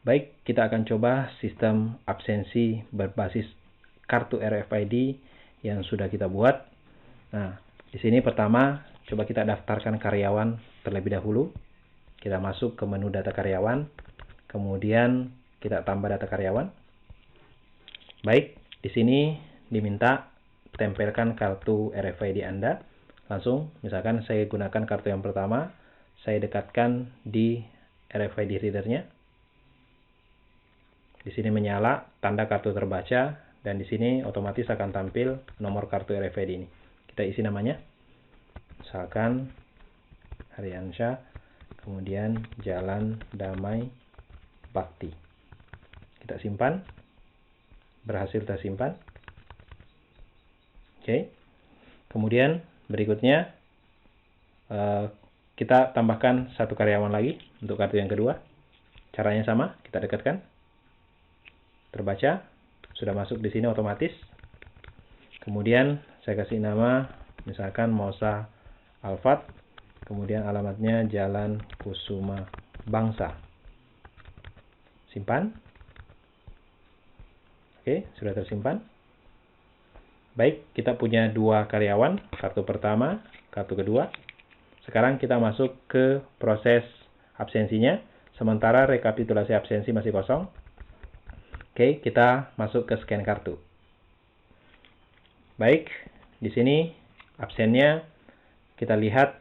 Baik, kita akan coba sistem absensi berbasis kartu RFID yang sudah kita buat. Nah, di sini pertama, coba kita daftarkan karyawan terlebih dahulu. Kita masuk ke menu data karyawan, kemudian kita tambah data karyawan. Baik, di sini diminta tempelkan kartu RFID Anda. Langsung, misalkan saya gunakan kartu yang pertama, saya dekatkan di RFID readernya. Di sini menyala tanda kartu terbaca, dan di sini otomatis akan tampil nomor kartu RFID ini. Kita isi namanya, misalkan Haryansyah, kemudian Jalan Damai Bakti. Kita simpan, berhasil tersimpan. Oke. Kemudian berikutnya kita tambahkan satu karyawan lagi untuk kartu yang kedua. Caranya sama, kita dekatkan. Terbaca, sudah masuk di sini otomatis. Kemudian saya kasih nama, misalkan Mosa Alfat, kemudian alamatnya Jalan Kusuma Bangsa. Simpan. Oke, sudah tersimpan. Baik, kita punya dua karyawan, kartu pertama, kartu kedua. Sekarang kita masuk ke proses absensinya, sementara rekapitulasi absensi masih kosong. Oke, kita masuk ke scan kartu. Baik, di sini absennya kita lihat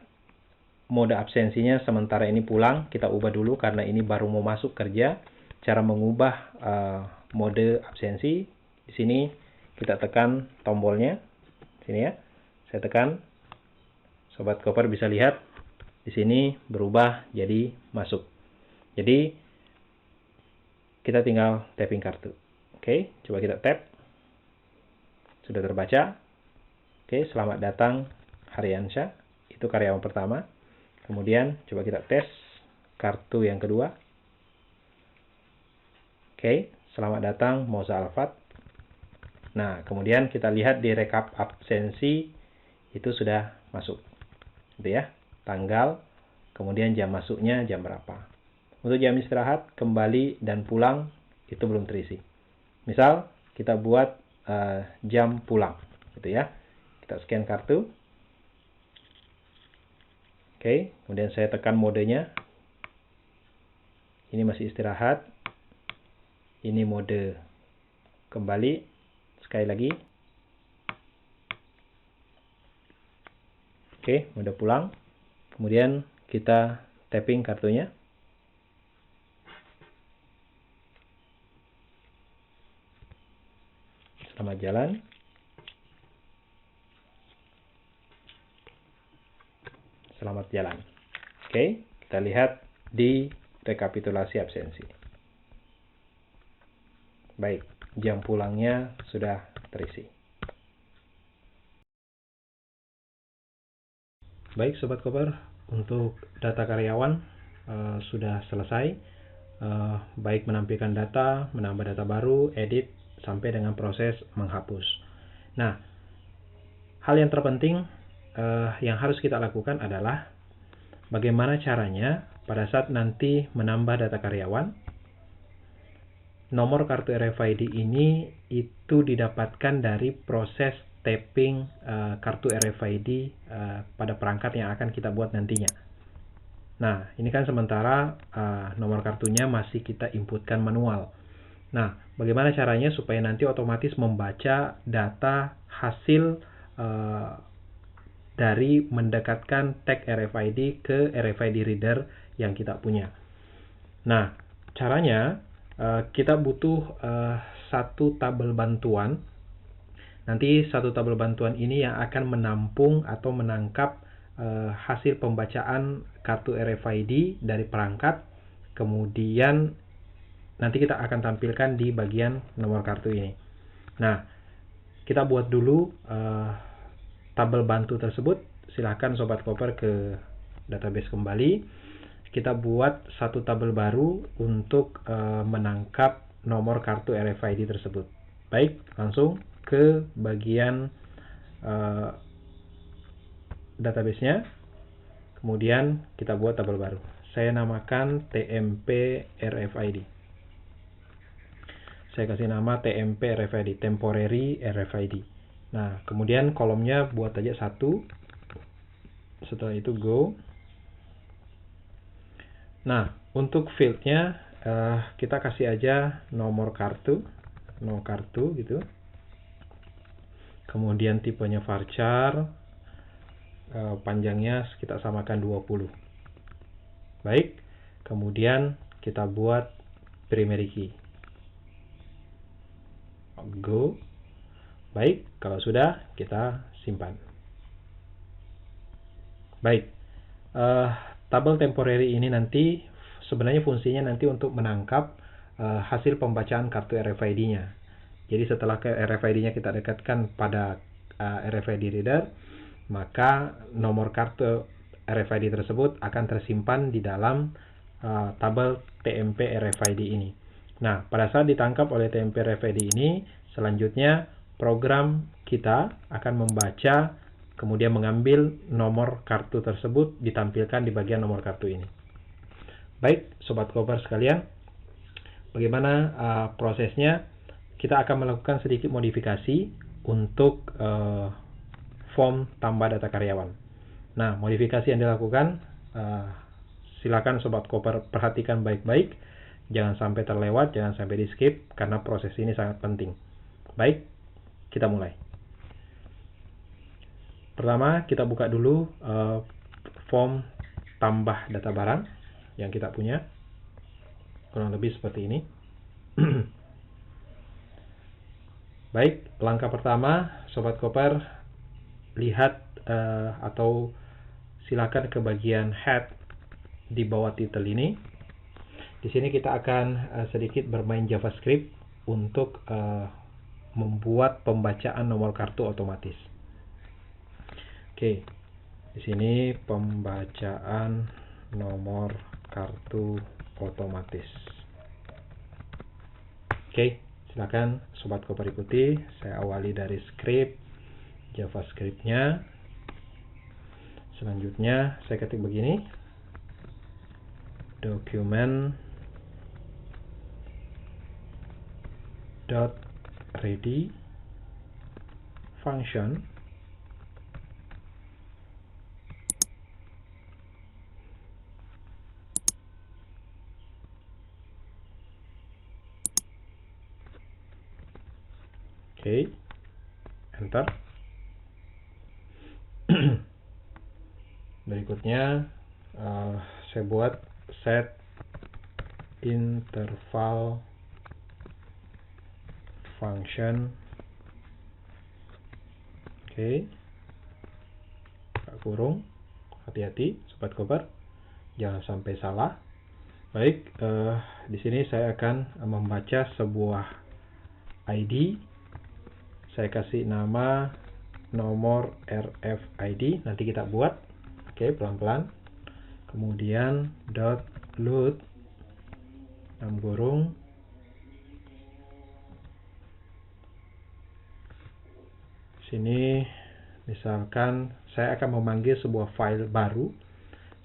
mode absensinya sementara ini pulang. Kita ubah dulu karena ini baru mau masuk kerja. Cara mengubah mode absensi, di sini kita tekan tombolnya. Sini ya. Saya tekan. Sobat Koper bisa lihat di sini berubah jadi masuk. Jadi kita tinggal tapping kartu. Oke, coba kita tap. Sudah terbaca. Oke, selamat datang Haryansyah. Itu karyawan pertama. Kemudian coba kita tes kartu yang kedua. Oke, selamat datang Mosa Alfat. Nah, kemudian kita lihat di rekap absensi itu sudah masuk. Gitu ya. Tanggal, kemudian jam masuknya jam berapa. Untuk jam istirahat, kembali dan pulang itu belum terisi. Misal kita buat jam pulang, gitu ya. Kita scan kartu. Oke, kemudian saya tekan modenya. Ini masih istirahat. Ini mode kembali. Sekali lagi. Oke, mode pulang. Kemudian kita tapping kartunya. Selamat jalan. Selamat jalan. Oke, kita lihat di rekapitulasi absensi. Baik, jam pulangnya sudah terisi. Baik Sobat Koper, untuk data karyawan sudah selesai. Baik menampilkan data, menambah data baru, edit, sampai dengan proses menghapus. Nah, hal yang terpenting yang harus kita lakukan adalah bagaimana caranya pada saat nanti menambah data karyawan, nomor kartu RFID ini itu didapatkan dari proses tapping kartu RFID pada perangkat yang akan kita buat nantinya. Nah, ini kan sementara nomor kartunya masih kita inputkan manual. Nah, bagaimana caranya supaya nanti otomatis membaca data hasil dari mendekatkan tag RFID ke RFID reader yang kita punya. Nah, caranya kita butuh satu tabel bantuan. Nanti satu tabel bantuan ini yang akan menampung atau menangkap hasil pembacaan kartu RFID dari perangkat. Kemudian nanti kita akan tampilkan di bagian nomor kartu ini. Nah, kita buat dulu tabel bantu tersebut. Silahkan Sobat Koper ke database kembali. Kita buat satu tabel baru untuk menangkap nomor kartu RFID tersebut. Baik, langsung ke bagian database-nya. Kemudian kita buat tabel baru. Saya namakan TMP RFID. saya kasih nama TMP RFID, Temporary RFID. Nah, kemudian kolomnya buat aja 1. Setelah itu go. Nah, untuk fieldnya kita kasih aja nomor kartu, no kartu gitu. Kemudian tipenya varchar, panjangnya kita samakan 20. Baik, kemudian kita buat primary key. Go. Baik, kalau sudah kita simpan. Baik, tabel temporary ini nanti sebenarnya fungsinya nanti untuk menangkap hasil pembacaan kartu RFID-nya. Jadi setelah RFID-nya kita dekatkan pada RFID reader, maka nomor kartu RFID tersebut akan tersimpan di dalam tabel TMP RFID ini. Nah, pada saat ditangkap oleh TMP RFID ini, selanjutnya program kita akan membaca, kemudian mengambil nomor kartu tersebut ditampilkan di bagian nomor kartu ini. Baik, Sobat Koper sekalian, bagaimana prosesnya? Kita akan melakukan sedikit modifikasi untuk form tambah data karyawan. Nah, modifikasi yang dilakukan, silakan Sobat Koper perhatikan baik-baik. Jangan sampai terlewat, jangan sampai di skip, karena proses ini sangat penting. Baik, kita mulai. Pertama, kita buka dulu form tambah data barang yang kita punya. Kurang lebih seperti ini. Baik, langkah pertama, Sobat Koper, lihat atau silakan ke bagian head di bawah title ini. Di sini kita akan sedikit bermain JavaScript untuk membuat pembacaan nomor kartu otomatis. Oke, di sini pembacaan nomor kartu otomatis. Oke, silakan Sobat Koper ikuti. Saya awali dari script JavaScript-nya. Selanjutnya saya ketik begini. Document .ready function Oke, enter. Berikutnya saya buat set interval function. Oke, kurung, hati-hati Sobat Koper, jangan sampai salah. Baik, di sini saya akan membaca sebuah ID. Saya kasih nama nomor RFID, nanti kita buat. Oke, pelan-pelan. Kemudian .load kurung sini, misalkan saya akan memanggil sebuah file baru.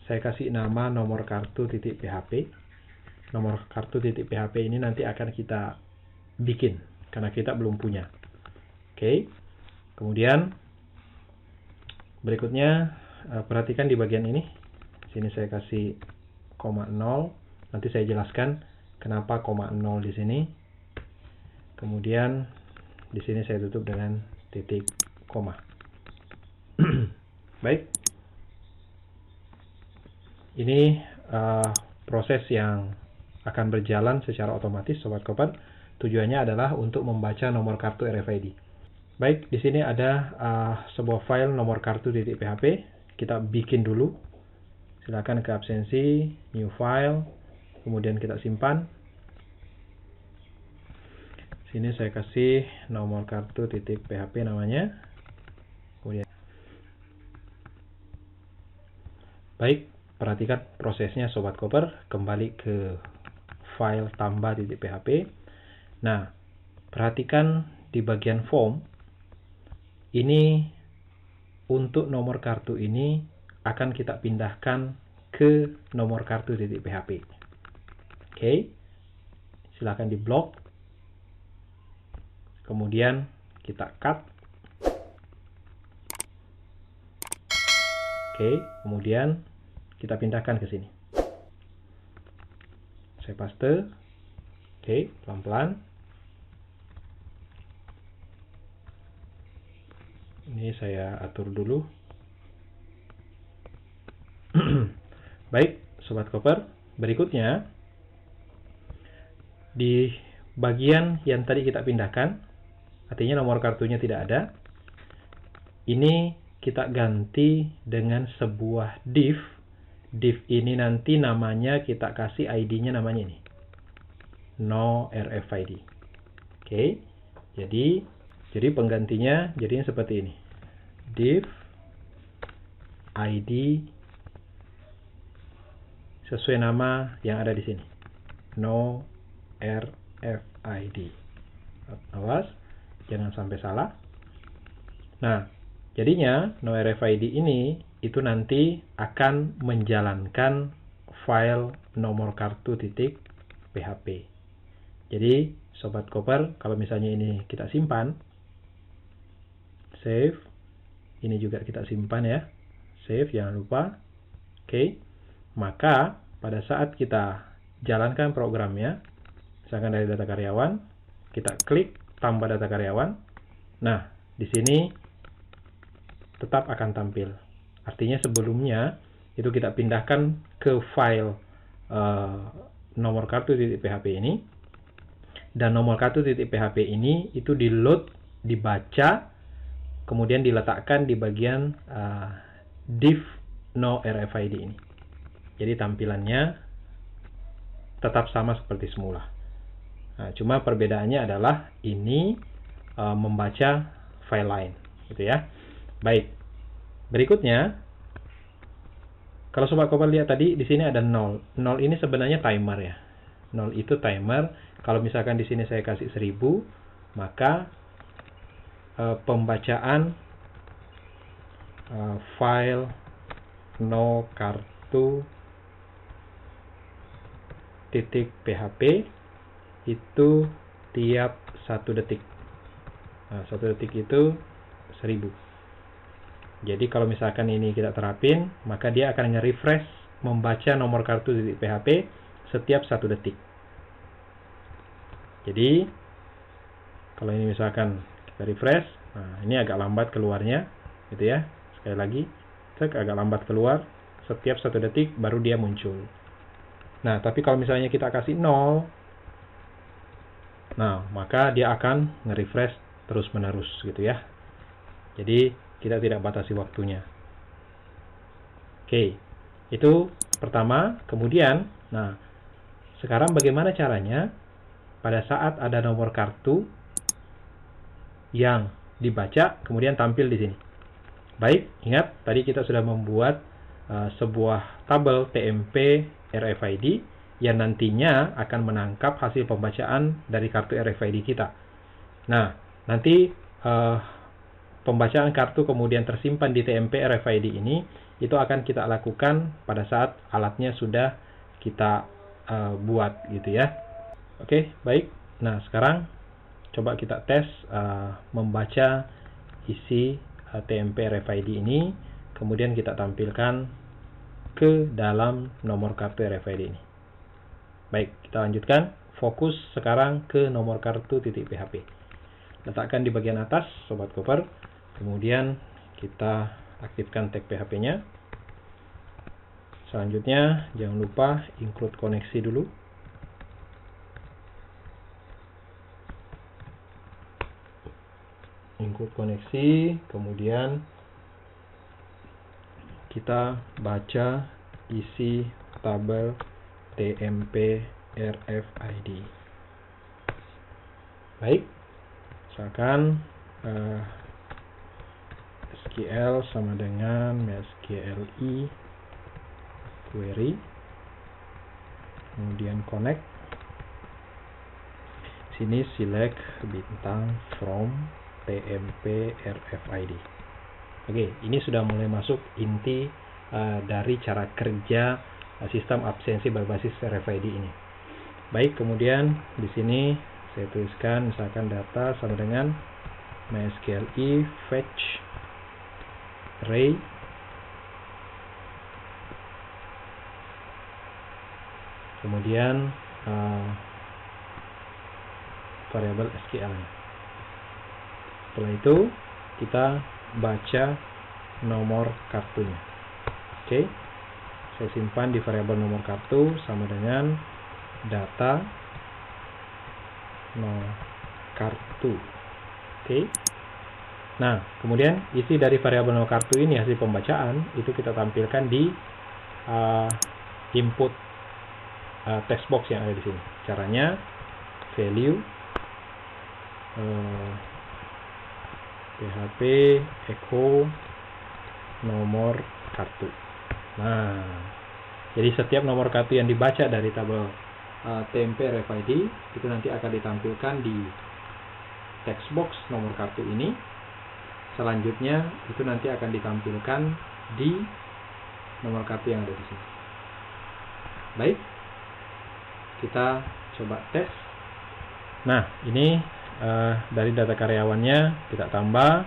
Saya kasih nama nomor kartu.php. Nomor kartu.php ini nanti akan kita bikin karena kita belum punya. Oke. Kemudian berikutnya perhatikan di bagian ini. Sini saya kasih koma 0. Nanti saya jelaskan kenapa koma 0 di sini. Kemudian di sini saya tutup dengan titik koma. Baik. Ini proses yang akan berjalan secara otomatis Sobat Koper. Tujuannya adalah untuk membaca nomor kartu RFID. Baik, di sini ada sebuah file nomor kartu.php. Kita bikin dulu. Silakan ke absensi, new file, kemudian kita simpan. Sini saya kasih nomor kartu.php namanya. Kemudian baik, perhatikan prosesnya Sobat Koper. Kembali ke file tambah.php. Nah, perhatikan di bagian form. Ini untuk nomor kartu ini akan kita pindahkan ke nomor kartu.php. Oke, silakan di blok. kemudian kita cut. Oke, kemudian kita pindahkan ke sini. Saya paste. Oke, pelan-pelan. Ini saya atur dulu. Baik, Sobat Koper. Berikutnya, di bagian yang tadi kita pindahkan, artinya nomor kartunya tidak ada, ini kita ganti dengan sebuah div. Div ini nanti namanya kita kasih ID-nya namanya ini. No RFID. Oke. Jadi penggantinya jadinya seperti ini. Div ID sesuai nama yang ada di sini. No RFID. Awas, jangan sampai salah. Nah, jadinya no RFID ini itu nanti akan menjalankan file nomor kartu titik PHP. Jadi, Sobat Koper, kalau misalnya ini kita simpan, save, ini juga kita simpan ya, save, jangan lupa. Oke, maka pada saat kita jalankan programnya, misalkan dari data karyawan, kita klik tambah data karyawan. Nah, di sini tetap akan tampil. Artinya sebelumnya itu kita pindahkan ke file nomor kartu titik PHP ini, dan nomor kartu titik PHP ini itu di load, dibaca, kemudian diletakkan di bagian div no RFID ini. Jadi tampilannya tetap sama seperti semula. Nah, cuma perbedaannya adalah ini membaca file lain, gitu ya. Baik. Berikutnya, kalau Sobat Koper lihat tadi di sini ada 0. 0 ini sebenarnya timer ya. 0 itu timer. Kalau misalkan di sini saya kasih 1000, maka pembacaan file no kartu titik PHP itu tiap 1 detik. Nah, 1 detik itu 1000. Jadi kalau misalkan ini kita terapin, maka dia akan nge-refresh membaca nomor kartu titik PHP setiap 1 detik. Jadi kalau ini misalkan kita refresh, nah ini agak lambat keluarnya, gitu ya. Sekali lagi, agak lambat keluar, setiap 1 detik baru dia muncul. Nah, tapi kalau misalnya kita kasih 0, nah maka dia akan nge-refresh terus-menerus, gitu ya. Jadi kita tidak batasi waktunya. Oke, itu pertama. Kemudian, nah sekarang bagaimana caranya pada saat ada nomor kartu yang dibaca kemudian tampil di sini. Baik, ingat tadi kita sudah membuat sebuah tabel TMP RFID yang nantinya akan menangkap hasil pembacaan dari kartu RFID kita. Nah, nanti pembacaan kartu kemudian tersimpan di TMP RFID ini itu akan kita lakukan pada saat alatnya sudah kita buat, gitu ya. Oke, baik. Nah, sekarang coba kita tes membaca isi TMP RFID ini, kemudian kita tampilkan ke dalam nomor kartu RFID ini. Baik, kita lanjutkan. Fokus sekarang ke nomor kartu titik PHP. Letakkan di bagian atas, Sobat Koper. Kemudian kita aktifkan tag PHP-nya. Selanjutnya, jangan lupa include koneksi dulu. Include koneksi, kemudian kita baca isi tabel TMP RFID. Baik, misalkan SQL sama dengan MySQLi query, kemudian connect. Sini select bintang from TMP RFID. Oke, ini sudah mulai masuk inti dari cara kerja sistem absensi berbasis RFID ini. Baik, kemudian di sini Saya tuliskan misalkan data sama dengan MySQL fetch array kemudian variabel SQL. Setelah itu kita baca nomor kartunya. Oke, saya simpan di variabel nomor kartu sama dengan data no kartu. Oke. Nah, kemudian isi dari variabel no kartu ini hasil pembacaan itu kita tampilkan di input text box yang ada di sini. Caranya value PHP echo nomor kartu. Nah, jadi setiap nomor kartu yang dibaca dari tabel TMP RFID itu nanti akan ditampilkan di text box nomor kartu ini. Selanjutnya itu nanti akan ditampilkan di nomor kartu yang ada di sini. Baik, kita coba tes. Nah, ini dari data karyawannya kita tambah.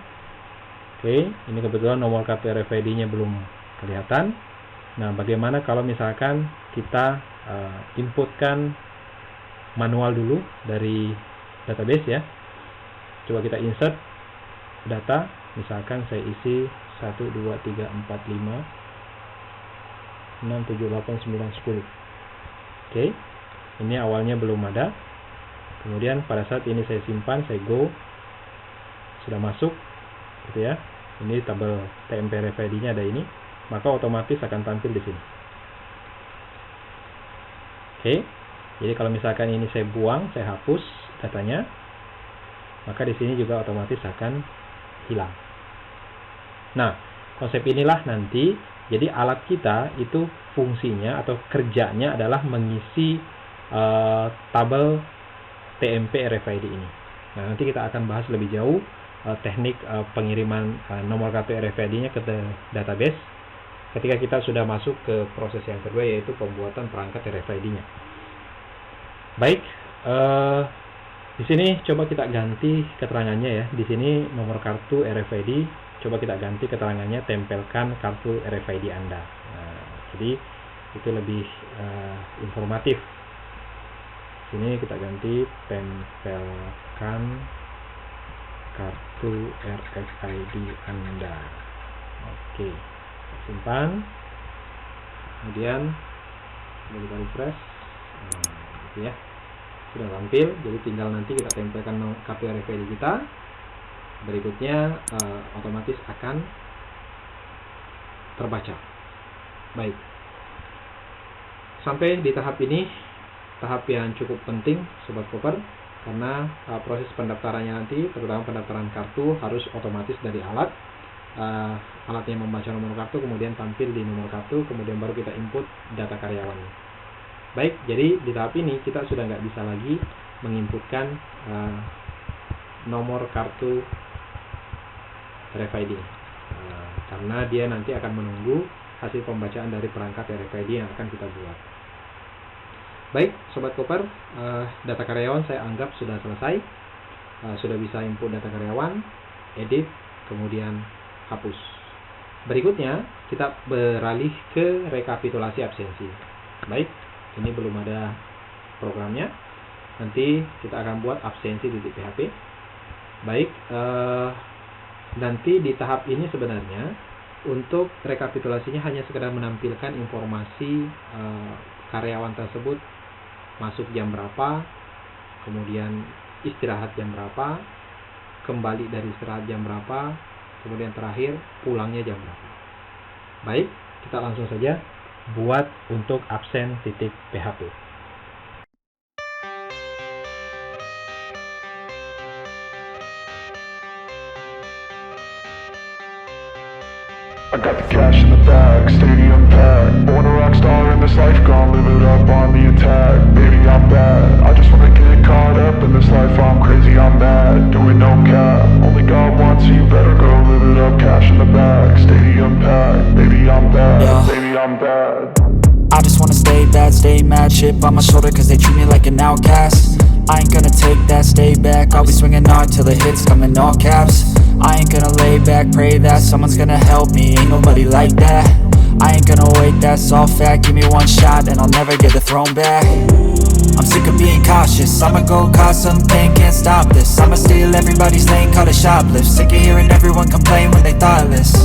Oke, ini kebetulan nomor kartu RFID-nya belum kelihatan. Nah, bagaimana kalau misalkan kita inputkan manual dulu dari database ya. Coba kita insert data, misalkan saya isi 1, 2, 3, 4, 5, 6, 7, 8, 9, 10. Oke, ini awalnya belum ada. Kemudian pada saat ini saya simpan, saya go, sudah masuk, gitu ya. Ini tabel TMP RFID-nya ada ini, maka otomatis akan tampil di sini. Oke, jadi kalau misalkan ini saya buang, saya hapus datanya, maka di sini juga otomatis akan hilang. Nah, konsep inilah nanti, jadi alat kita itu fungsinya atau kerjanya adalah mengisi tabel TMP RFID ini. Nah, nanti kita akan bahas lebih jauh teknik pengiriman nomor kartu RFID-nya ke database ketika kita sudah masuk ke proses yang kedua, yaitu pembuatan perangkat RFID-nya. Baik, di sini coba kita ganti keterangannya ya. Di sini nomor kartu RFID, coba kita ganti keterangannya, tempelkan kartu RFID Anda. Nah, jadi itu lebih informatif. Sini kita ganti tempelkan kartu RFID Anda. Oke, simpan. Kemudian kita refresh. Nah, gitu ya. Sudah tampil. Jadi tinggal nanti kita tempelkan kartu RFID kita. Berikutnya otomatis akan terbaca. Baik. Sampai di tahap ini, tahap yang cukup penting Sobat Koper, karena proses pendaftarannya nanti, terutama pendaftaran kartu, harus otomatis dari alat. Alatnya membaca nomor kartu, kemudian tampil di nomor kartu, kemudian baru kita input data karyawannya. Baik, jadi di tahap ini kita sudah nggak bisa lagi menginputkan nomor kartu RFID, karena dia nanti akan menunggu hasil pembacaan dari perangkat RFID yang akan kita buat. Baik, Sobat Koper, data karyawan saya anggap sudah selesai. Sudah bisa input data karyawan, edit, kemudian hapus. Berikutnya, kita beralih ke rekapitulasi absensi. Baik, ini belum ada programnya. Nanti kita akan buat absensi.php. Baik, nanti di tahap ini sebenarnya untuk rekapitulasinya hanya sekedar menampilkan informasi karyawan tersebut masuk jam berapa, kemudian istirahat jam berapa, kembali dari istirahat jam berapa, kemudian terakhir pulangnya jam berapa. Baik, kita langsung saja buat untuk absen.php. I got the cash in the bag, stadium packed. Born a rock star in this life, gonna live it up on the attack. Baby, I'm bad, I just wanna get caught up in this life. I'm crazy, I'm mad, doing no cap. Only got one, so you better go live it up. Cash in the bag, stadium packed. Baby, I'm bad, baby, I'm bad. I just wanna stay bad, stay mad, chip on my shoulder cause they treat me like an outcast. I ain't gonna take that, stay back. I'll be swinging hard till the hits come in all caps. I ain't gonna lay back, pray that someone's gonna help me. Ain't nobody like that. I ain't gonna wait, that's all fact. Give me one shot and I'll never get the throne back. I'm sick of being cautious, I'ma go cause some pain, can't stop this. I'ma steal everybody's lane, call it shoplift. Sick of hearing everyone complain when they thoughtless.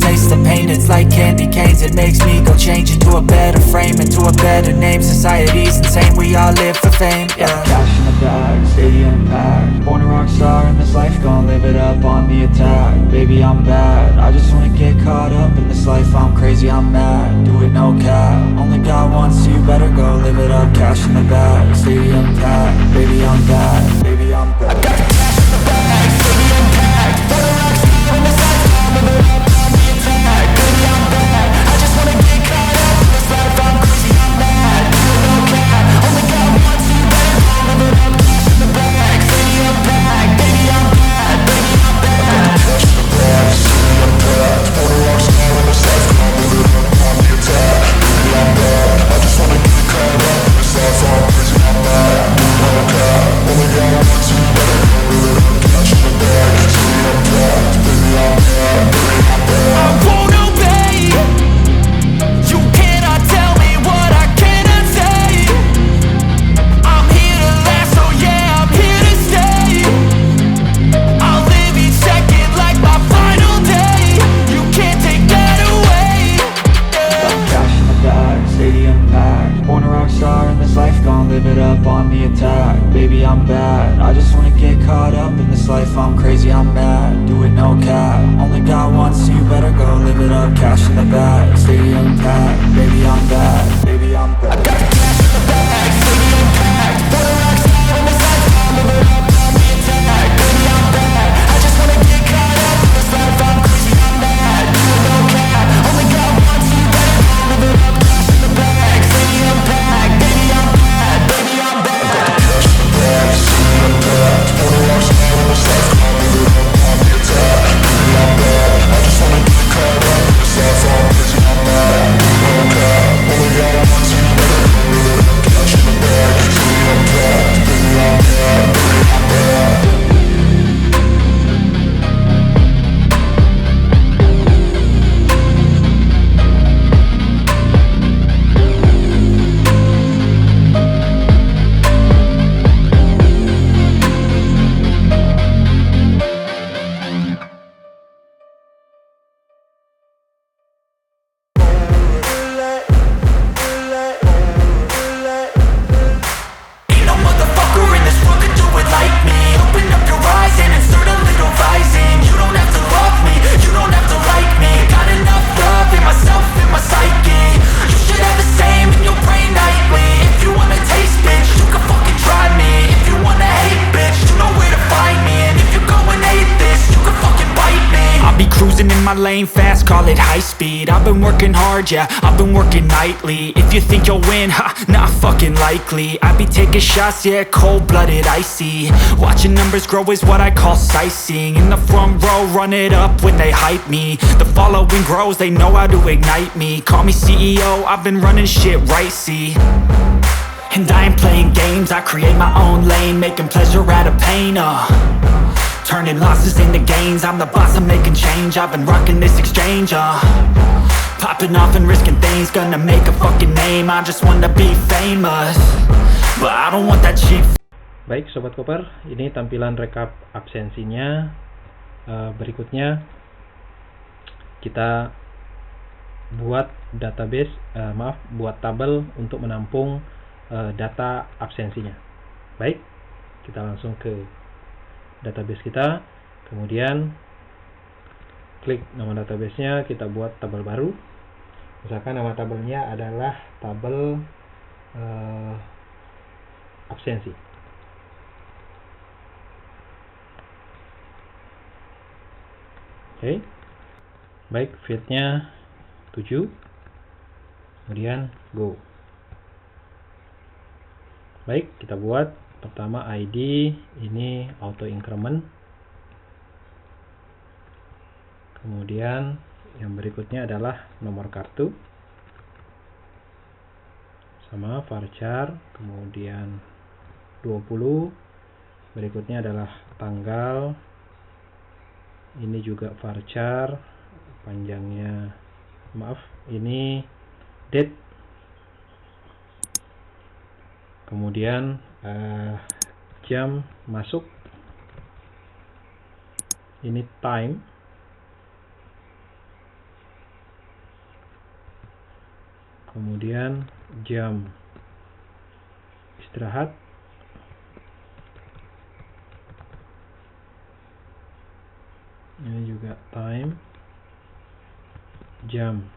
Taste the pain, it's like candy canes. It makes me go change into a better frame, into a better name. Society's insane, we all live for fame, yeah. Cash in the bag, stadium packed. Born a rock star in this life, gon' live it up on the attack. Baby, I'm bad, I just wanna get caught up in this life. I'm crazy, I'm mad, do it no cap. Only got one, so you better go live it up. Cash in the bag, stadium packed. Baby, I'm bad, baby, I'm bad. I got the cash in the bag, stadium packed. Born a rock star in this life, gon' live it up on the attack. Baby, I'm bad, I just wanna get caught up in this life. I'm crazy, I'm mad, do it no cap. Only got one, so you better go live it up. Cash in the bag, stadium packed. Baby, I'm bad, baby, I'm bad. Cash in the bag, stadium packed. Born a rock star in this life, gon' live it up on the attack. Baby, I'm bad, I just wanna get caught up in this life. I'm crazy, I'm mad, do it no cap. Only got one, so you better go live it up. Cash in the bag, stadium packed. Baby, I'm bad, baby, I'm bad. I won't obey. You cannot tell me what I cannot say. I'm here to last, so yeah, I'm here to stay. I'll live each second like my final day. You can't take that away, yeah. Cash in the bag, stadium packed. Born a rock star in this life, gon' live it up on the attack. Baby, I'm bad, I just wanna get caught up in this life. I'm crazy, I'm mad, do it no cap. Only got one, so you better go live it up. Cash in the bag, stadium packed. Baby, I'm bad, baby, I'm bad. I got the cash in the bag, stadium packed. Born a rock star in this life, gon' live it up on the attack. Baby, I'm bad, I just wanna get caught up in this life. I'm crazy, I'm mad, do it no cap. Only got one, so you better go live it up. Cash in the bag, stadium packed. Baby, I'm bad, baby, I'm bad. I got the cash in the bag, stadium packed. Born a rock star in this life, gon' live it up on the attack. Baby, I'm bad, I just wanna get caught up in this life. I'm crazy, I'm mad, do it no cap. Only got one, so you better go live it up. Cash in the bag, stadium packed. Baby, I'm bad, baby, I'm bad. Ain't no motherfucker in this world could do it like me. Open up your eyes and insert a little rising. You don't have to love me, you don't have to like me. Got enough love in myself, in my psyche. You should have the same in your brain nightly. If you wanna taste, bitch, you can fucking try me. If you wanna hate, bitch, you know where to find me. And if you go and hate this, you can fucking bite me. I'll be cruising in my lane fast, call it high speed. I've been working hard, yeah, I've been working nightly. If you think you'll win, ha, not fucking likely. I be taking shots, yeah, cold-blooded, icy. Watching numbers grow is what I call sightseeing. In the front row, run it up when they hype me. The following grows, they know how to ignite me. Call me CEO, I've been running shit right, see. And I ain't playing games, I create my own lane. Making pleasure out of pain, turning losses into gains. I'm the boss, I'm making change. I've been rocking this exchange, popping off and risking things. Gonna make a fucking name, I just wanna be famous. But I don't want that cheap. Baik Sobat Koper, ini tampilan rekap absensinya. Berikutnya kita buat database, buat tabel untuk menampung data absensinya. Baik, kita langsung ke database kita, kemudian klik nama databasenya, kita buat tabel baru. Misalkan nama tabelnya adalah tabel absensi. Oke. Baik, fieldnya 7. Kemudian go. Baik, kita buat pertama ID, ini auto increment. Kemudian yang berikutnya adalah nomor kartu. Sama varchar, kemudian 20. Berikutnya adalah tanggal. Ini juga varchar, panjangnya maaf, ini date. Kemudian jam masuk, ini time. Kemudian jam istirahat, ini juga time. Jam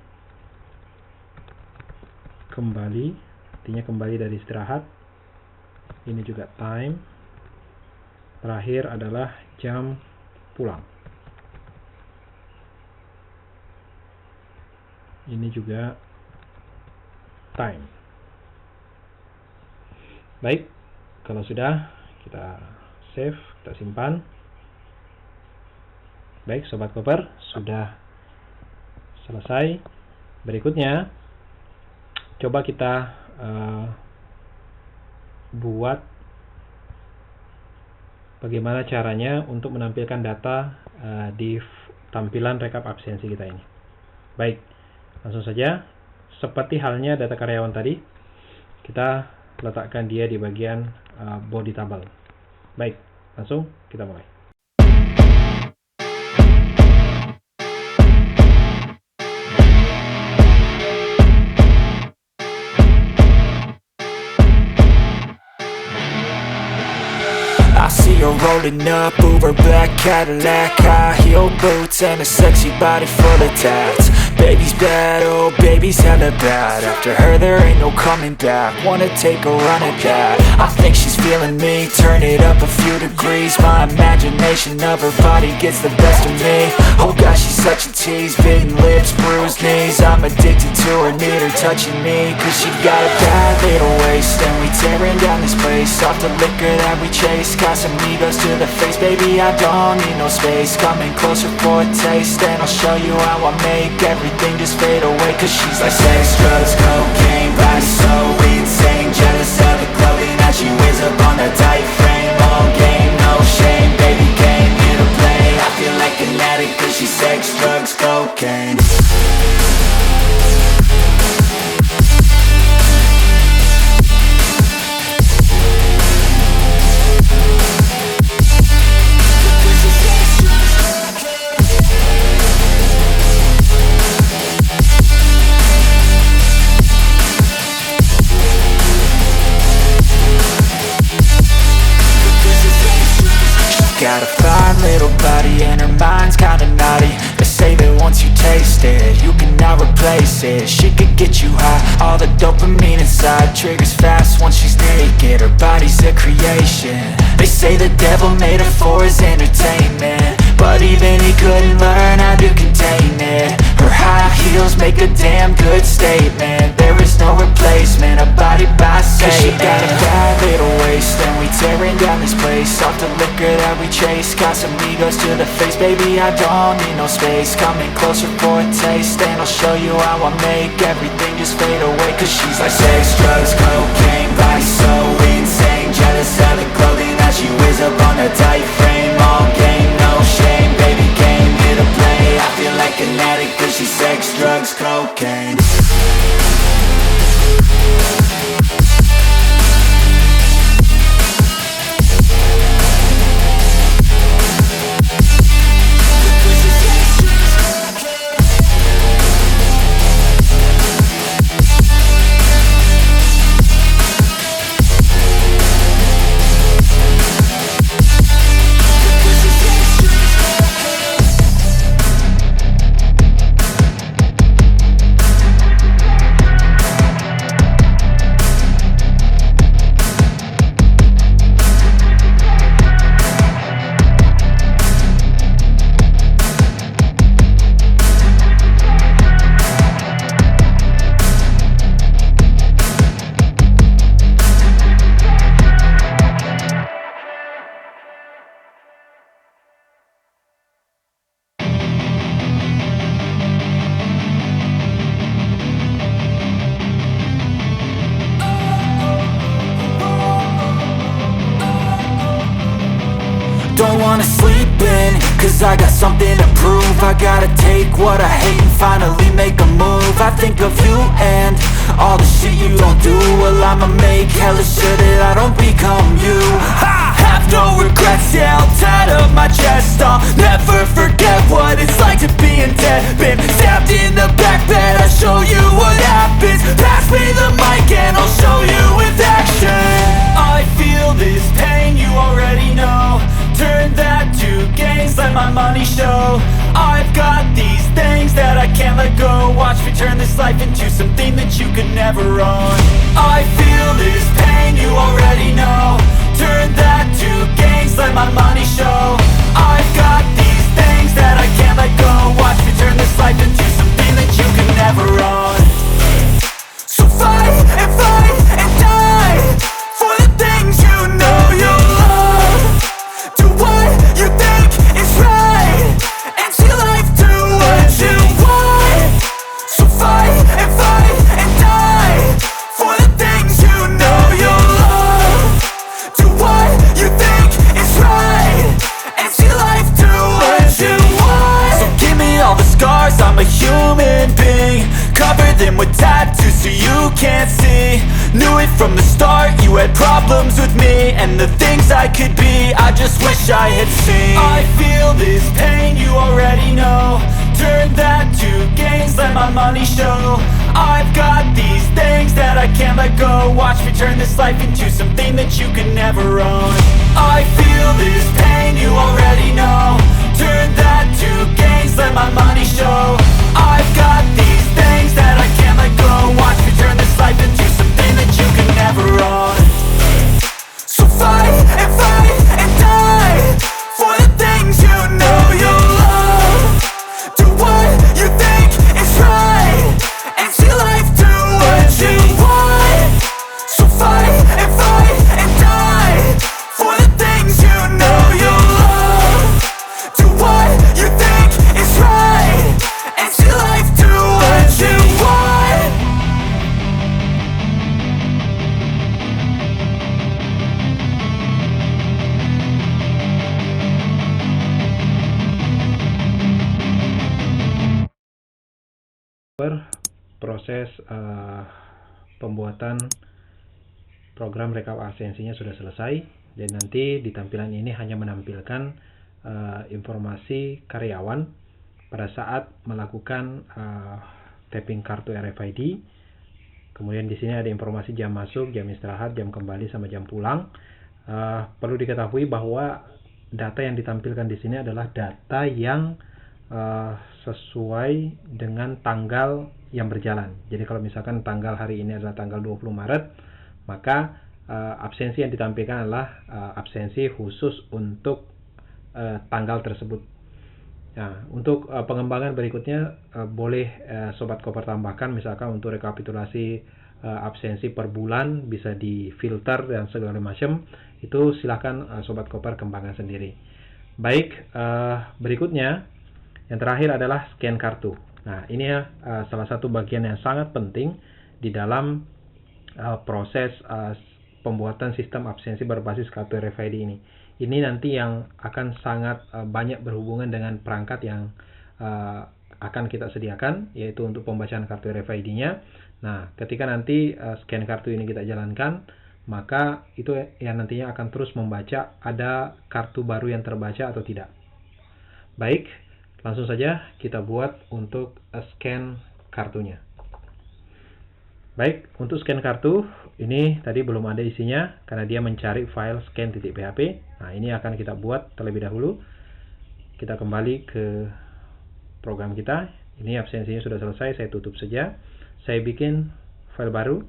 kembali, artinya kembali dari istirahat, ini juga time. Terakhir adalah jam pulang, ini juga time. Baik, kalau sudah, kita save, kita simpan. Baik Sobat Koper, sudah selesai. Berikutnya coba kita buat bagaimana caranya untuk menampilkan data di tampilan rekap absensi kita ini. Baik, langsung saja. Seperti halnya data karyawan tadi, kita letakkan dia di bagian body table. Baik, langsung kita mulai. You're rolling up, Uber black Cadillac, high heel boots and a sexy body full of tats. Baby's bad, oh baby's hella bad. After her there ain't no coming back. Wanna take a run at that? I think she's feeling me. Turn it up a few degrees. My imagination of her body gets the best of me. Oh gosh, she's such a tease. Bitten lips, bruised knees. I'm addicted to her, need her touching me. Cause she got a bad little waist, and we tearing down this place. Off the liquor that we chase. Got some egos to the face, baby, I don't need no space. Coming closer for a taste, and I'll show you how I make everything just fade away. Cause she's like sex, drugs, cocaine, body so insane. Jealous of the clothing that she wears up on that tight frame. All game, no shame, baby came here to play. I feel like an addict cause she's sex, drugs, cocaine. Got a fine little body and her mind's kinda naughty. They say that once you taste it, you cannot replace it. She could get you high, all the dopamine inside triggers fast once she's naked. Her body's a creation. They say the devil made her for his entertainment, but even he couldn't learn how to contain it. Her high heels make a damn good statement. There is no replacement, a body by Satan. Cause she got a bad little waist, and we tearing down this place. Off the liquor that we chase. Got some egos to the face, baby, I don't need no space. Coming closer for a taste, and I'll show you how I make everything just fade away. Cause she's like sex, drugs, cocaine, body so insane. Jealous of the clothing that she wears up on that tight frame. All game, no shame, baby came here to play. I feel like an addict cause she's sex, drugs, cocaine. wanna sleep in, cause I got something to prove. I gotta take what I hate and finally make a move. I think of you and all the shit you don't do. Well, I'ma make hella sure that I don't become you. I have no regrets, yeah, I'll tie up my chest. I'll never forget what it's like to be in debt. Been stabbed in the back bed, I'll show you what happens. Pass me the mic and I'll show you with action. I feel this pain, you already know. Turn that to gains, let my money show. I've got these things that I can't let go. Watch me turn this life into something that you could never own. I feel this pain, you already know. Turn that to gains, let my money show. I've got these things that I can't let go. Watch me turn this life into something that you could never own. So fight and die for the things you know you love. Do what you think is right and see life do what you want. So fight and die for the things you know you love. Do what you think is right and see life do what you want. So give me all the scars, I'm a human being. Cover them with tattoos so you can't see. Knew it from the start, you had problems with me and the things I could be, I just wish I had seen. I feel this pain, you already know. Turn that to gains, let my money show. I've got these things that I can't let go. Watch me turn this life into something that you can never own. I feel this pain, you already know. Turn that to gains, let my money show. I've got these things that I can't let go. Watch me turn this life into something that you can never own. So fight and die for the things you know you love. Do what you think is right and see life do what you want. So fight and die for the things you know you love. Do what you think is right and see life do what you want. Proses pembuatan program rekap absensinya sudah selesai, dan nanti di tampilan ini hanya menampilkan informasi karyawan pada saat melakukan tapping kartu RFID. Kemudian di sini ada informasi jam masuk, jam istirahat, jam kembali sama jam pulang. Perlu diketahui bahwa data yang ditampilkan di sini adalah data yang sesuai dengan tanggal yang berjalan. Jadi kalau misalkan tanggal hari ini adalah tanggal 20 Maret, maka absensi yang ditampilkan adalah absensi khusus untuk tanggal tersebut. Nah, untuk pengembangan berikutnya boleh Sobat Koper tambahkan, misalkan untuk rekapitulasi absensi per bulan bisa difilter dan segala macam, itu silahkan Sobat Koper kembangkan sendiri. Baik, berikutnya yang terakhir adalah scan kartu. Nah, ini salah satu bagian yang sangat penting di dalam proses pembuatan sistem absensi berbasis kartu RFID ini. Ini nanti yang akan sangat banyak berhubungan dengan perangkat yang akan kita sediakan, yaitu untuk pembacaan kartu RFID-nya. Nah, ketika nanti scan kartu ini kita jalankan, maka itu yang nantinya akan terus membaca ada kartu baru yang terbaca atau tidak. Baik, langsung saja kita buat untuk scan kartunya. Baik, untuk scan kartu ini tadi belum ada isinya karena dia mencari file scan.php. Nah, ini akan kita buat terlebih dahulu. Kita kembali ke program kita. Ini absensinya sudah selesai, saya tutup saja. Saya bikin file baru.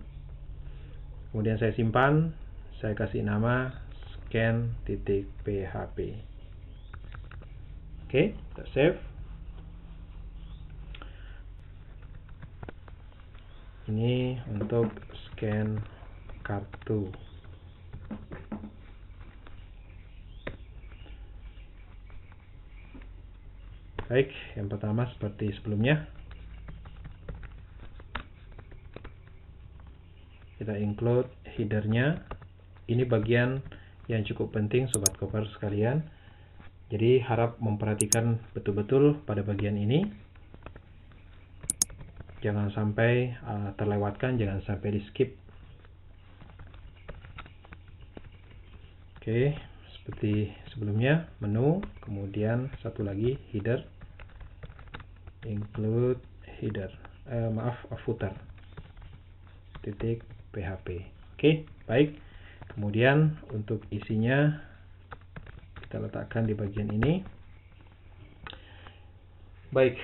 Kemudian saya simpan, saya kasih nama scan.php. Oke, kita save. Ini untuk scan kartu. Baik, yang pertama seperti sebelumnya. Kita include headernya. Ini bagian yang cukup penting Sobat Koper sekalian. Jadi harap memperhatikan betul-betul pada bagian ini. Jangan sampai terlewatkan, jangan sampai di skip. Oke, seperti sebelumnya, menu, kemudian satu lagi header, include header, footer, titik php. Oke, baik. Kemudian untuk isinya kita letakkan di bagian ini. Baik,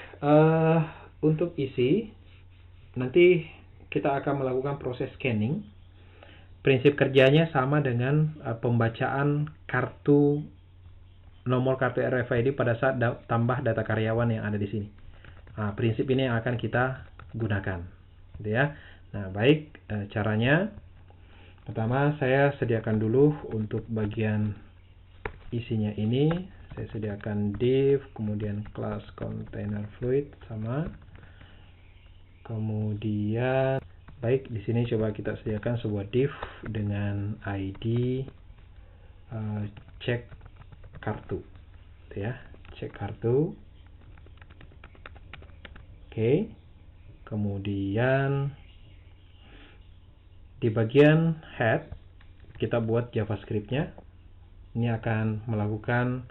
untuk isi nanti kita akan melakukan proses scanning. Prinsip kerjanya sama dengan pembacaan kartu, nomor kartu RFID pada saat tambah data karyawan yang ada di sini. Nah, prinsip ini yang akan kita gunakan, gitu ya. Nah, baik, caranya pertama saya sediakan dulu untuk bagian isinya ini. Saya sediakan div, kemudian class container fluid sama. Kemudian baik, di sini coba kita sediakan sebuah div dengan ID cek kartu, ya, cek kartu. Oke. Kemudian di bagian head kita buat JavaScript-nya. Ini akan melakukan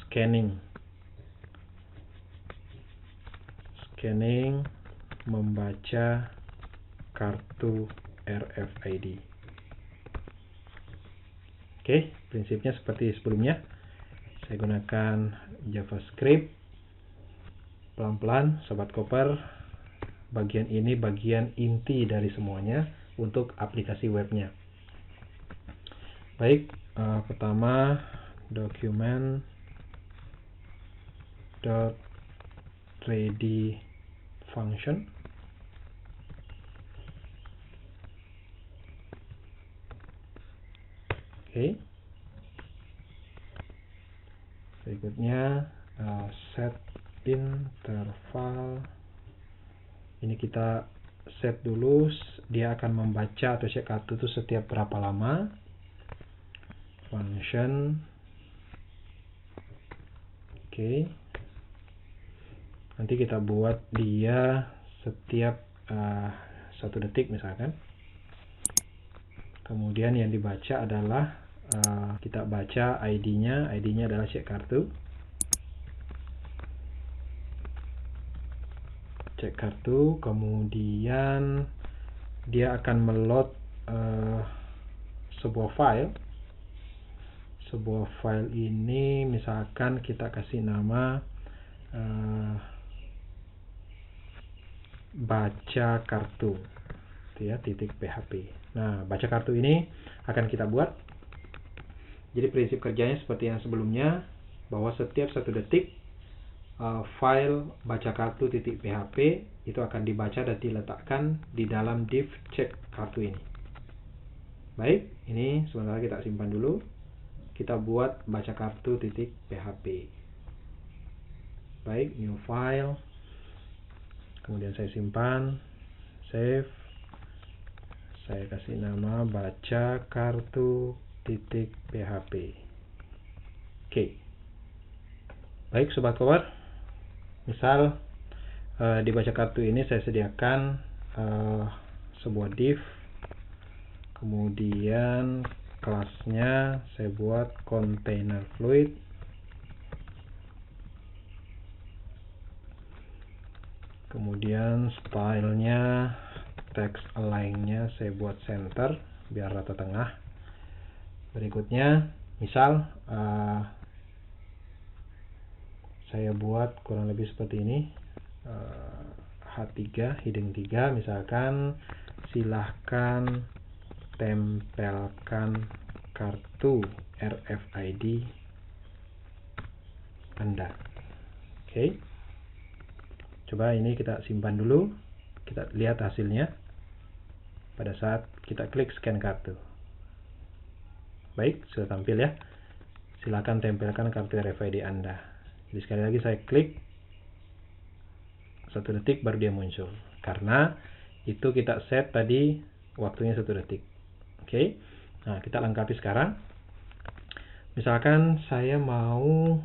scanning membaca kartu RFID. Oke, prinsipnya seperti sebelumnya. Saya gunakan JavaScript. Pelan-pelan, Sobat Koper. Bagian ini bagian inti dari semuanya untuk aplikasi webnya. Baik, pertama document .ready function. Oke. Berikutnya set interval. Ini kita set dulu, dia akan membaca atau cek kartu itu setiap berapa lama. Function. Oke. Nanti kita buat dia setiap 1 detik misalkan. Kemudian yang dibaca adalah kita baca ID-nya adalah cek kartu. Cek kartu, kemudian dia akan meload sebuah file. Sebuah file ini misalkan kita kasih nama baca kartu, ya, .php. Nah, baca kartu ini akan kita buat. Jadi prinsip kerjanya seperti yang sebelumnya, bahwa setiap 1 detik file baca kartu .php itu akan dibaca dan diletakkan di dalam div cek kartu ini. Baik, ini sementara kita simpan dulu. Kita buat baca kartu .php. Baik, new file. Kemudian saya simpan, save. Saya kasih nama baca kartu .php. Oke. Baik, Sobat Koper. Misal di baca kartu ini saya sediakan sebuah div. Kemudian kelasnya saya buat container fluid. Kemudian stylenya, text align-nya saya buat center biar rata tengah. Berikutnya, misal saya buat kurang lebih seperti ini, H3, heading 3, misalkan silahkan tempelkan kartu RFID Anda. Oke. Coba ini kita simpan dulu. Kita lihat hasilnya pada saat kita klik scan kartu. Baik, sudah tampil ya. Silakan tempelkan kartu RFID Anda. Jadi sekali lagi saya klik, 1 detik baru dia muncul. Karena itu kita set tadi waktunya 1 detik. Oke. Nah, kita lengkapi sekarang. Misalkan saya mau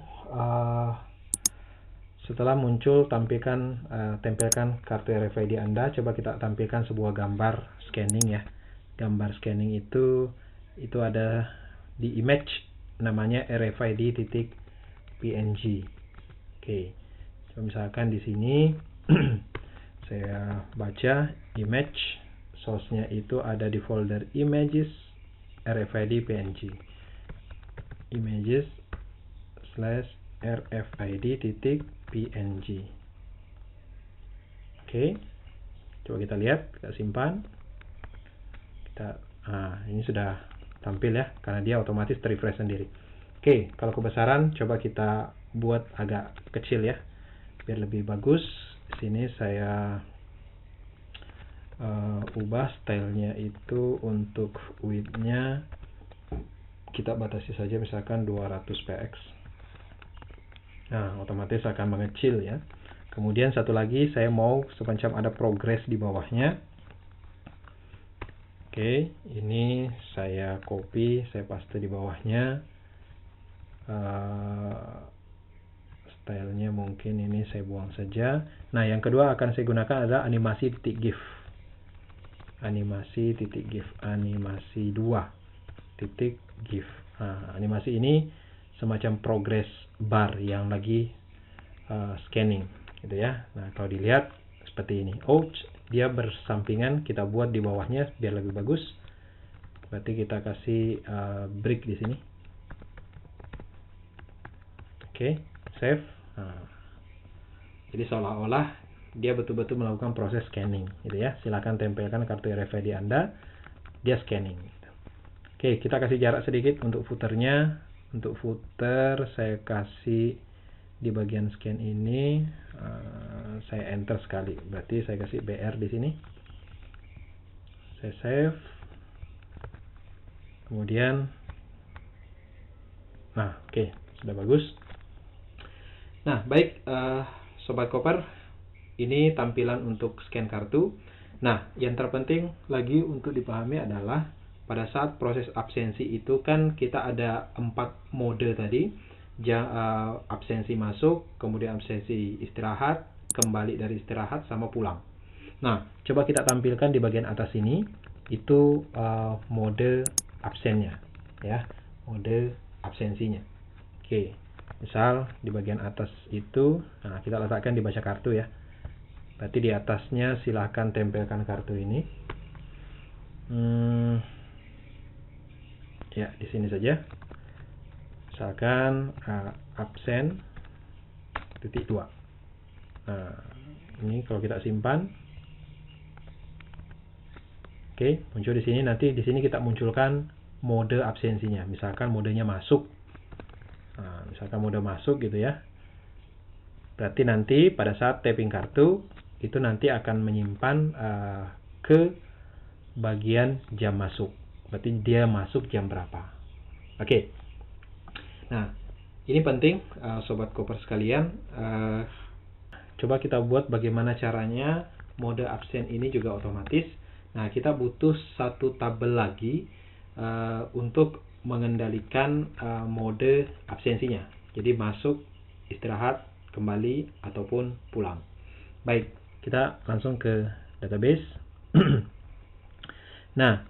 setelah muncul tempelkan kartu RFID Anda, coba kita tampilkan sebuah gambar scanning ya. Gambar scanning itu ada di image, namanya RFID.png. Oke. Coba misalkan di sini saya baca image, source-nya itu ada di folder images RFID.png. images/RFID.png. Oke. Coba kita lihat, kita simpan. Ini sudah tampil ya, karena dia otomatis refresh sendiri. Oke, kalau kebesaran coba kita buat agak kecil ya, biar lebih bagus. Di sini saya ubah stylenya itu untuk width-nya kita batasi saja misalkan 200 px. Nah, otomatis akan mengecil ya. Kemudian satu lagi, saya mau semacam ada progress di bawahnya. Oke, ini saya copy, saya paste di bawahnya. Stylenya mungkin ini saya buang saja. Nah, yang kedua akan saya gunakan adalah animasi.gif. Animasi.gif, animasi 2.gif. Nah, animasi ini semacam progress bar yang lagi scanning gitu ya. Nah, kalau dilihat seperti ini. Dia bersampingan, kita buat di bawahnya biar lebih bagus. Berarti kita kasih break di sini. Oke, save. Jadi seolah-olah dia betul-betul melakukan proses scanning gitu ya. Silakan tempelkan kartu RFID Anda, dia scanning gitu. Oke, kita kasih jarak sedikit untuk footernya. Untuk footer saya kasih di bagian scan ini, saya enter sekali, berarti saya kasih BR di sini. Saya save. Kemudian oke, sudah bagus. Nah, baik Sobat Koper, ini tampilan untuk scan kartu. Nah, yang terpenting lagi untuk dipahami adalah pada saat proses absensi itu kan kita ada 4 mode tadi. Absensi masuk, kemudian absensi istirahat, kembali dari istirahat, sama pulang. Nah, coba kita tampilkan di bagian atas ini, itu mode absennya ya, mode absensinya. Oke, misal di bagian atas itu, kita letakkan di baca kartu ya. Berarti di atasnya silahkan tempelkan kartu ini. Ya, di sini saja. Misalkan absen titik 2. Nah, ini kalau kita simpan. Oke, muncul di sini. Nanti di sini kita munculkan mode absensinya. Misalkan modenya masuk. Nah, misalkan mode masuk gitu ya. Berarti nanti pada saat tapping kartu itu nanti akan menyimpan ke bagian jam masuk. Berarti dia masuk jam berapa. Oke. Nah, ini penting Sobat Koper sekalian. Coba kita buat bagaimana caranya mode absen ini juga otomatis. Nah, kita butuh satu tabel lagi untuk mengendalikan mode absensinya. Jadi masuk, istirahat, kembali, ataupun pulang. Baik, kita langsung ke database. Nah,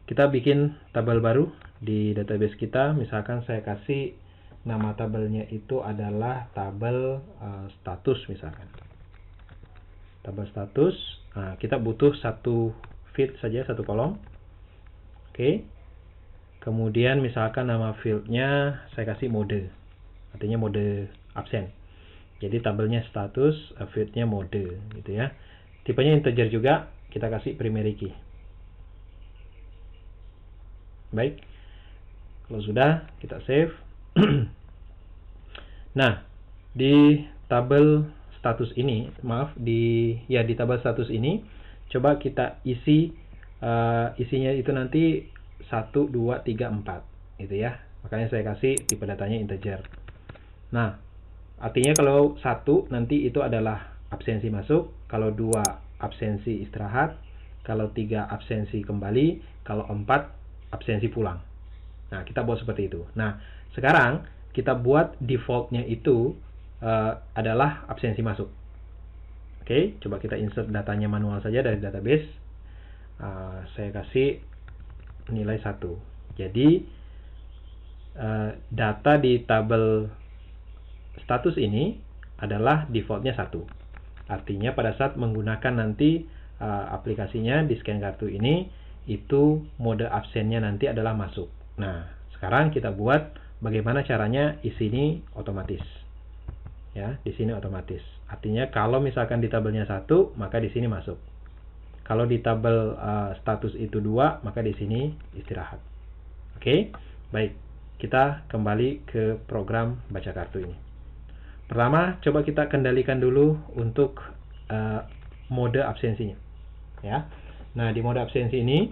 kita bikin tabel baru di database kita. Misalkan saya kasih nama tabelnya itu adalah tabel status misalkan. Tabel status. Nah, kita butuh satu field saja, satu kolom. Oke. Kemudian misalkan nama fieldnya saya kasih mode. Artinya mode absen. Jadi tabelnya status, fieldnya mode gitu ya. Tipenya integer juga, kita kasih primary key. Baik, kalau sudah kita save. Nah, di tabel status ini, di tabel status ini, coba kita isi isinya itu nanti 1, 2, 3, 4 gitu ya. Makanya saya kasih tipe datanya integer. Nah, artinya kalau 1 nanti itu adalah absensi masuk, kalau 2 absensi istirahat, kalau 3 absensi kembali, kalau 4 absensi pulang. Nah, kita buat seperti itu. Nah, sekarang kita buat defaultnya itu adalah absensi masuk. Oke, coba kita insert datanya manual saja dari database. Saya kasih nilai 1. Jadi, data di tabel status ini adalah defaultnya 1. Artinya pada saat menggunakan nanti aplikasinya di scan kartu ini, itu mode absennya nanti adalah masuk. Nah, sekarang kita buat bagaimana caranya isi ini otomatis. Ya, di sini otomatis. Artinya kalau misalkan di tabelnya 1, maka di sini masuk. Kalau di tabel status itu 2, maka di sini istirahat. Oke, baik. Kita kembali ke program baca kartu ini. Pertama, coba kita kendalikan dulu untuk mode absensinya. Ya. Nah, di mode absensi ini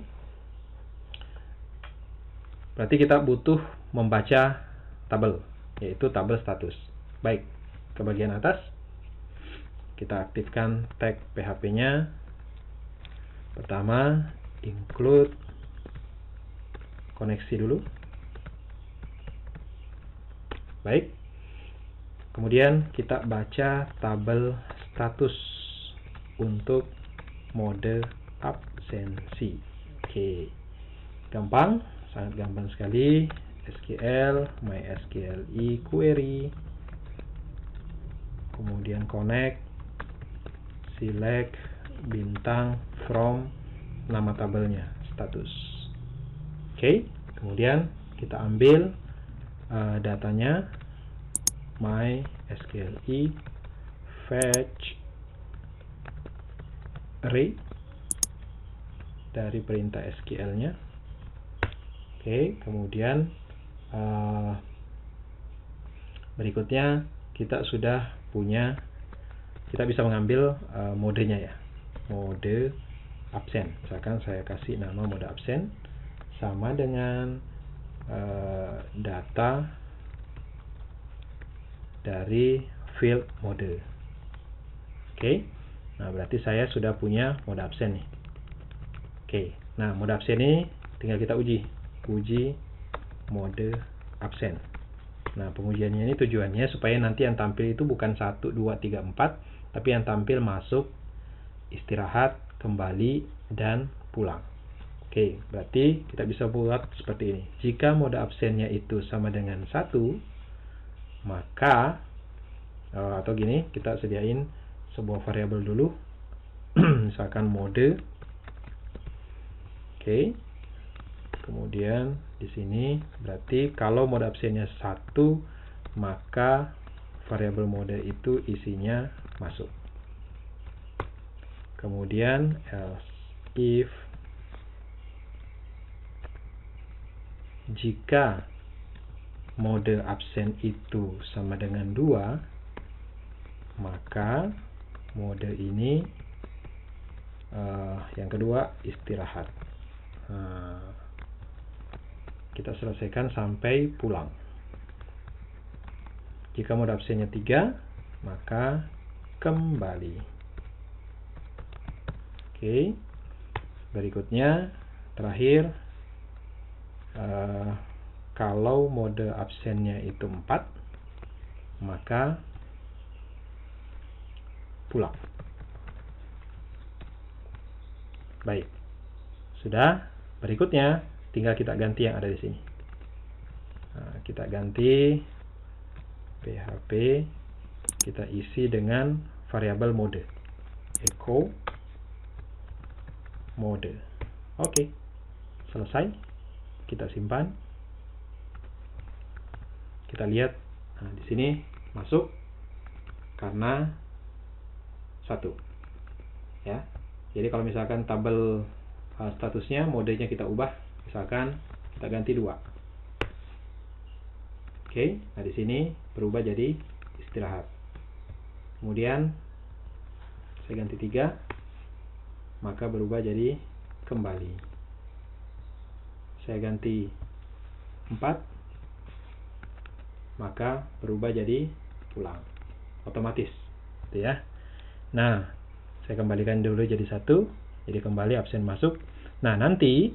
berarti kita butuh membaca tabel, yaitu tabel status. Baik, ke bagian atas kita aktifkan tag PHP-nya. Pertama, include koneksi dulu. Baik. Kemudian kita baca tabel status untuk mode absensi. Oke. Gampang, sangat gampang sekali. SQL, MySQL query. Kemudian connect, select bintang from nama tabelnya, status. Oke, kemudian kita ambil datanya, MySQL fetch array dari perintah SQL-nya. Oke, kemudian berikutnya kita sudah punya, kita bisa mengambil modenya ya, mode absen. Misalkan saya kasih nama mode absen sama dengan data dari field mode. Oke, nah berarti saya sudah punya mode absen nih. Oke, nah mode absen ini tinggal kita uji mode absen. Nah, pengujiannya ini tujuannya supaya nanti yang tampil itu bukan 1, 2, 3, 4, tapi yang tampil masuk, istirahat, kembali, dan pulang. Oke, berarti kita bisa buat seperti ini. Jika mode absennya itu sama dengan 1, maka atau gini, kita sediain sebuah variabel dulu. Misalkan mode. Oke. Kemudian di sini berarti kalau mode absennya 1, maka variabel mode itu isinya masuk. Kemudian else if jika mode absen itu sama dengan 2, maka mode ini yang kedua istirahat. Kita selesaikan sampai pulang. Jika mode absennya 3, maka kembali. Oke. Berikutnya, terakhir, kalau mode absennya itu 4, maka pulang. Baik. Sudah. Berikutnya, tinggal kita ganti yang ada di sini. Nah, kita ganti PHP, kita isi dengan variabel mode, echo mode. Oke, selesai. Kita simpan. Kita lihat, nah, di sini masuk karena 1. Ya, jadi kalau misalkan tabel statusnya, modenya kita ubah. Misalkan kita ganti 2. Oke, nah di sini berubah jadi istirahat. Kemudian saya ganti 3, maka berubah jadi kembali. Saya ganti 4, maka berubah jadi pulang. Otomatis, gitu ya. Nah, saya kembalikan dulu jadi 1, jadi kembali absen masuk. Nah, nanti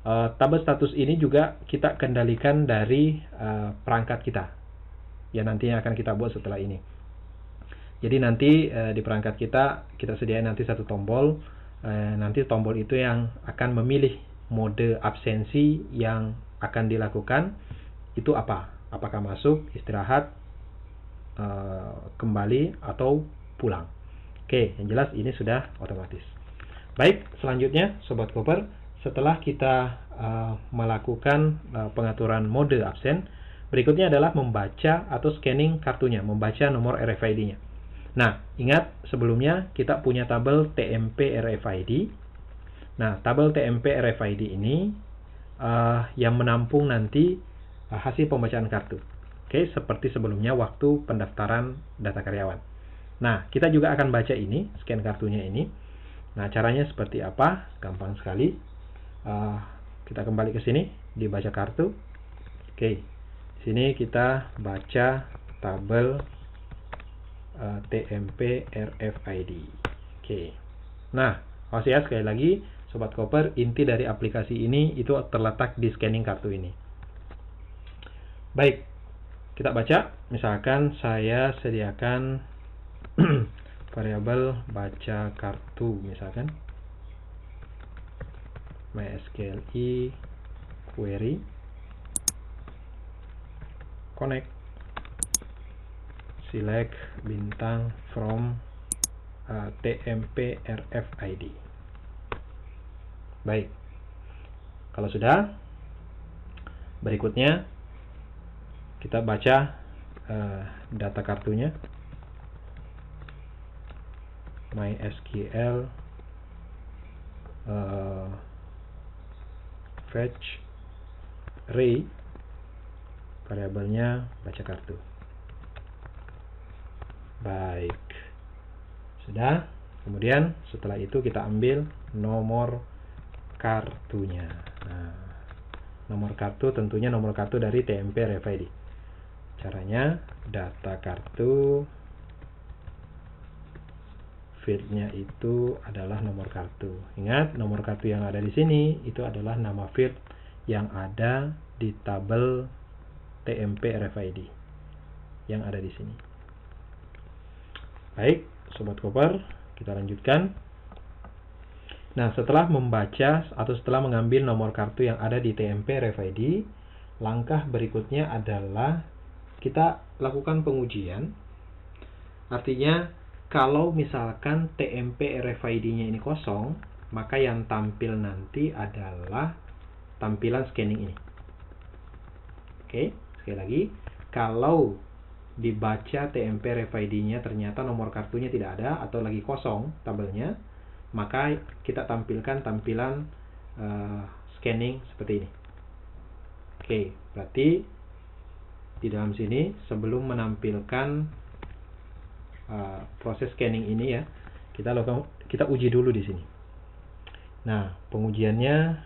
tabel status ini juga kita kendalikan dari perangkat kita, yang nantinya akan kita buat setelah ini. Jadi nanti di perangkat kita sediain nanti satu tombol, nanti tombol itu yang akan memilih mode absensi yang akan dilakukan itu apakah masuk, istirahat, kembali, atau pulang. Oke, yang jelas ini sudah otomatis. Baik, selanjutnya Sobat Koper, setelah kita melakukan pengaturan mode absen, berikutnya adalah membaca atau scanning kartunya, membaca nomor RFID-nya. Nah, ingat sebelumnya kita punya tabel TMP RFID. Nah, tabel TMP RFID ini yang menampung nanti hasil pembacaan kartu. Oke, seperti sebelumnya waktu pendaftaran data karyawan. Nah, kita juga akan baca ini, scan kartunya ini. Nah, caranya seperti apa? Gampang sekali. Kita kembali ke sini, dibaca kartu. Oke, di sini kita baca tabel TMP RFID. Oke. Nah, awas ya, sekali lagi Sobat Koper, inti dari aplikasi ini itu terletak di scanning kartu ini. Baik, kita baca. Misalkan saya sediakan variabel baca kartu, misalkan MySQL query connect select bintang from TMP RFID. Baik, kalau sudah, berikutnya kita baca data kartunya. MySQL fetch array, variabelnya baca kartu. Baik, sudah. Kemudian setelah itu kita ambil nomor kartunya. Nah, nomor kartu tentunya nomor kartu dari TMP RFID. Caranya data kartu, fieldnya itu adalah nomor kartu. Ingat, nomor kartu yang ada di sini itu adalah nama field yang ada di tabel TMP RFID yang ada di sini. Baik, Sobat Koper, kita lanjutkan. Nah, setelah membaca atau setelah mengambil nomor kartu yang ada di TMP RFID, langkah berikutnya adalah kita lakukan pengujian. Artinya, kalau misalkan TMP RFID-nya ini kosong, maka yang tampil nanti adalah tampilan scanning ini. Oke, sekali lagi, kalau dibaca TMP RFID-nya ternyata nomor kartunya tidak ada atau lagi kosong tabelnya, maka kita tampilkan tampilan scanning seperti ini. Oke, berarti di dalam sini sebelum menampilkan proses scanning ini ya, kita uji dulu di sini. Nah, pengujiannya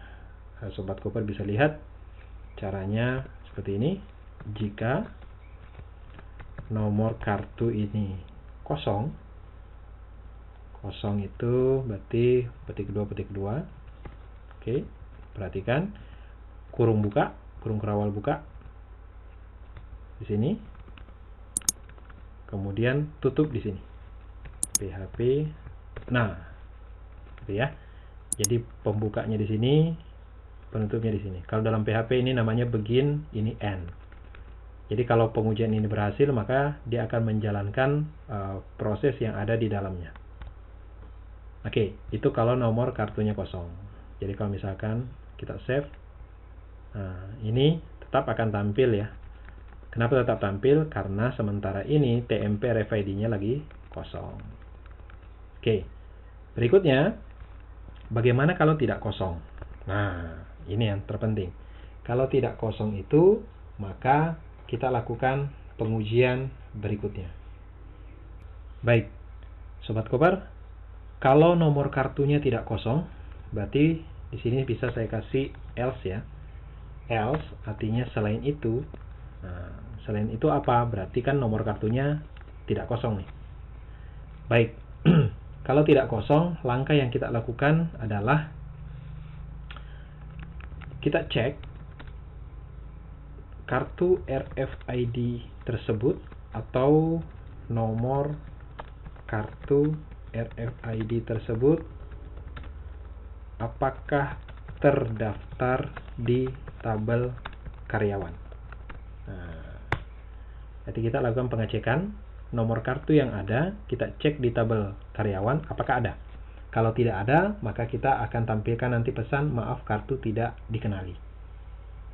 Sobat Koper bisa lihat caranya seperti ini. Jika nomor kartu ini kosong itu berarti petik 2. Oke, perhatikan kurung buka, kurung kerawal buka di sini, kemudian tutup di sini PHP. Nah, gitu ya. Jadi pembukanya di sini, penutupnya di sini. Kalau dalam PHP ini namanya begin, ini end. Jadi kalau pengujian ini berhasil, maka dia akan menjalankan proses yang ada di dalamnya. Oke, itu kalau nomor kartunya kosong. Jadi kalau misalkan kita save, nah, ini tetap akan tampil ya. Kenapa tetap tampil? Karena sementara ini TMP RFID-nya lagi kosong. Oke, berikutnya, bagaimana kalau tidak kosong? Nah, ini yang terpenting. Kalau tidak kosong itu, maka kita lakukan pengujian berikutnya. Baik, Sobat Koper, kalau nomor kartunya tidak kosong, berarti di sini bisa saya kasih else ya. Else artinya selain itu. Nah, selain itu apa? Berarti kan nomor kartunya tidak kosong nih. Baik, kalau tidak kosong, langkah yang kita lakukan adalah kita cek kartu RFID tersebut atau nomor kartu RFID tersebut apakah terdaftar di tabel karyawan. Nah, jadi kita lakukan pengecekan nomor kartu yang ada, kita cek di tabel karyawan apakah ada. Kalau tidak ada, maka kita akan tampilkan nanti pesan maaf kartu tidak dikenali.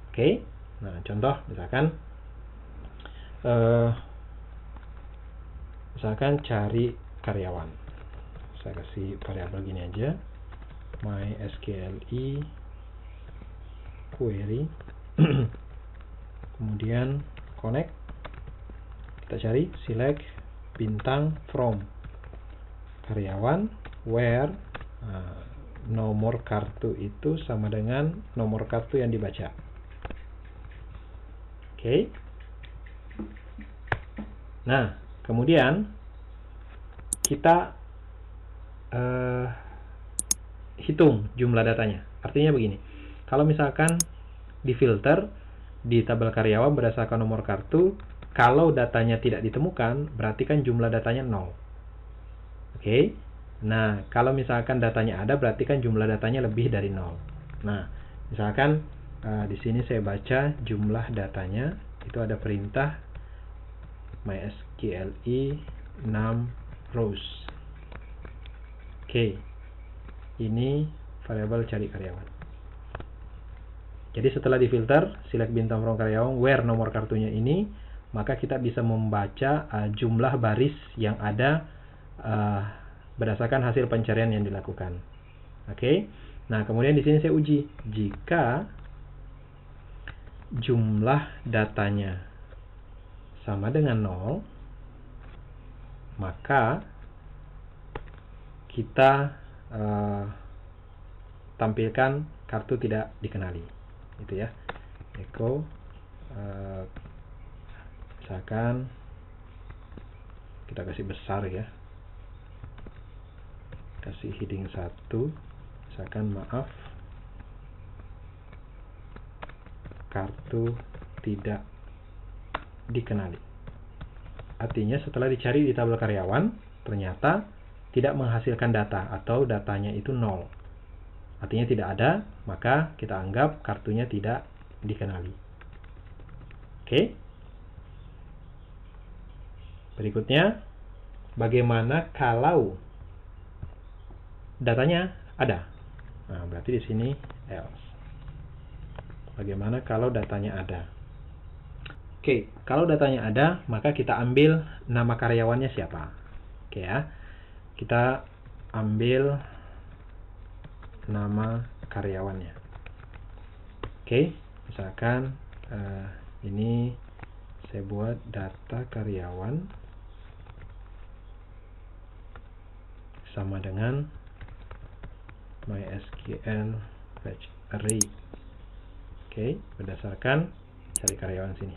Oke. Nah, contoh misalkan cari karyawan. Saya kasih variabel gini aja. MySQLi query kemudian connect, kita cari select bintang from karyawan where nomor kartu itu sama dengan nomor kartu yang dibaca. Oke. Nah, kemudian kita hitung jumlah datanya. Artinya begini, kalau misalkan difilter di tabel karyawan berdasarkan nomor kartu, kalau datanya tidak ditemukan, berarti kan jumlah datanya 0. Oke. Nah, kalau misalkan datanya ada, berarti kan jumlah datanya lebih dari 0. Nah, misalkan di sini saya baca jumlah datanya, itu ada perintah MySQLi 6 rows. Oke. Ini variabel cari karyawan. Jadi setelah difilter, select bintang from karyawan where nomor kartunya ini, maka kita bisa membaca jumlah baris yang ada berdasarkan hasil pencarian yang dilakukan. Oke. Nah, kemudian di sini saya uji jika jumlah datanya sama dengan 0, maka kita tampilkan kartu tidak dikenali, itu ya. Echo misalkan kita kasih besar ya, kasih heading 1, misalkan maaf kartu tidak dikenali. Artinya setelah dicari di tabel karyawan ternyata tidak menghasilkan data atau datanya itu 0. Artinya tidak ada, maka kita anggap kartunya tidak dikenali. Oke. Berikutnya, bagaimana kalau datanya ada? Nah, berarti di sini else. Bagaimana kalau datanya ada? Oke, kalau datanya ada, maka kita ambil nama karyawannya siapa. Oke ya. Kita ambil nama karyawannya. Oke, misalkan ini saya buat data karyawan sama dengan MySQL fetch array. Oke, berdasarkan cari karyawan sini.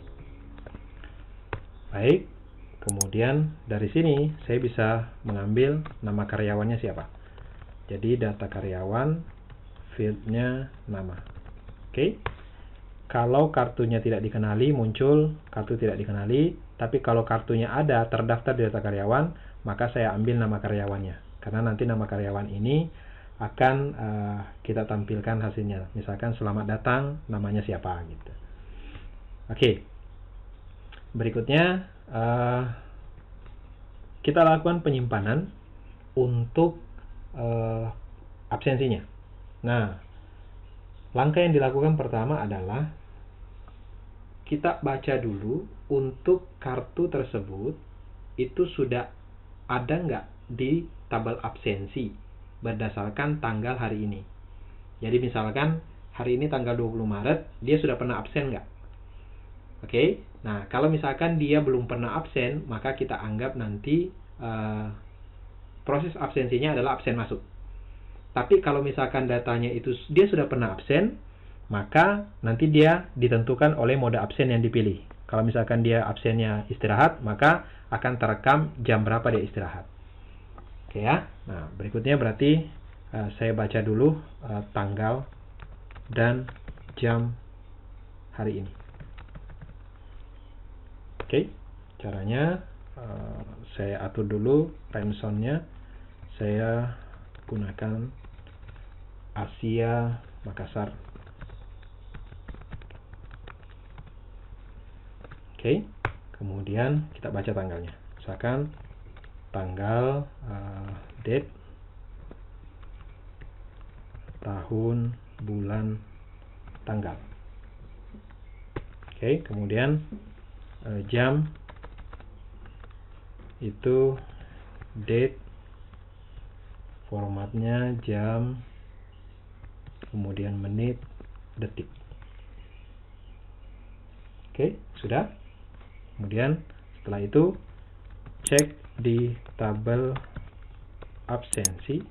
Baik. Kemudian dari sini saya bisa mengambil nama karyawannya siapa. Jadi data karyawan fieldnya nama. Oke. Kalau kartunya tidak dikenali muncul kartu tidak dikenali. Tapi kalau kartunya ada terdaftar di data karyawan, maka saya ambil nama karyawannya. Karena nanti nama karyawan ini akan kita tampilkan hasilnya. Misalkan selamat datang, namanya siapa gitu. Oke. Berikutnya kita lakukan penyimpanan untuk absensinya. Nah, langkah yang dilakukan pertama adalah kita baca dulu untuk kartu tersebut itu sudah ada nggak di tabel absensi berdasarkan tanggal hari ini. Jadi misalkan hari ini tanggal 20 Maret, dia sudah pernah absen nggak? Oke. Nah, kalau misalkan dia belum pernah absen, maka kita anggap nanti proses absensinya adalah absen masuk. Tapi kalau misalkan datanya itu dia sudah pernah absen, maka nanti dia ditentukan oleh mode absen yang dipilih. Kalau misalkan dia absennya istirahat, maka akan terekam jam berapa dia istirahat. Oke ya. Nah, berikutnya berarti saya baca dulu tanggal dan jam hari ini. Oke, caranya saya atur dulu time zone-nya. Saya gunakan Asia Makassar. Oke, kemudian kita baca tanggalnya. Misalkan tanggal date, tahun, bulan, tanggal. Oke, kemudian jam itu date, formatnya jam, kemudian menit, detik. Oke, sudah. Kemudian setelah itu cek di tabel absensi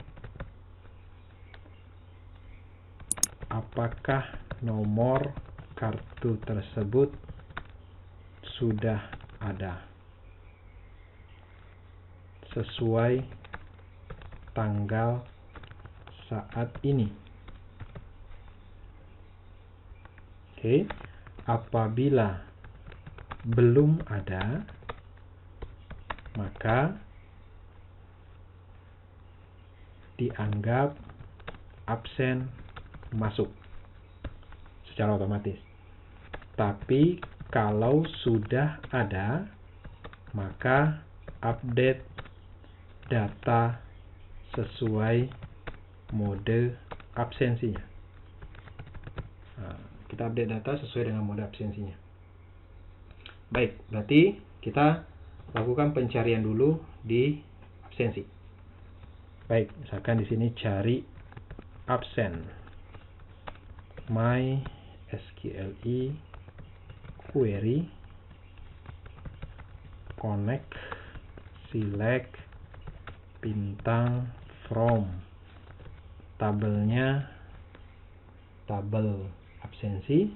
apakah nomor kartu tersebut sudah ada sesuai tanggal saat ini. Oke, apabila belum ada, maka dianggap absen masuk secara otomatis. Tapi kalau sudah ada, maka update data sesuai mode absensinya. Nah, kita update data sesuai dengan mode absensinya. Baik, berarti kita lakukan pencarian dulu di absensi. Baik, misalkan di sini cari absen. MySQLi query connect select bintang from, tabelnya tabel absensi,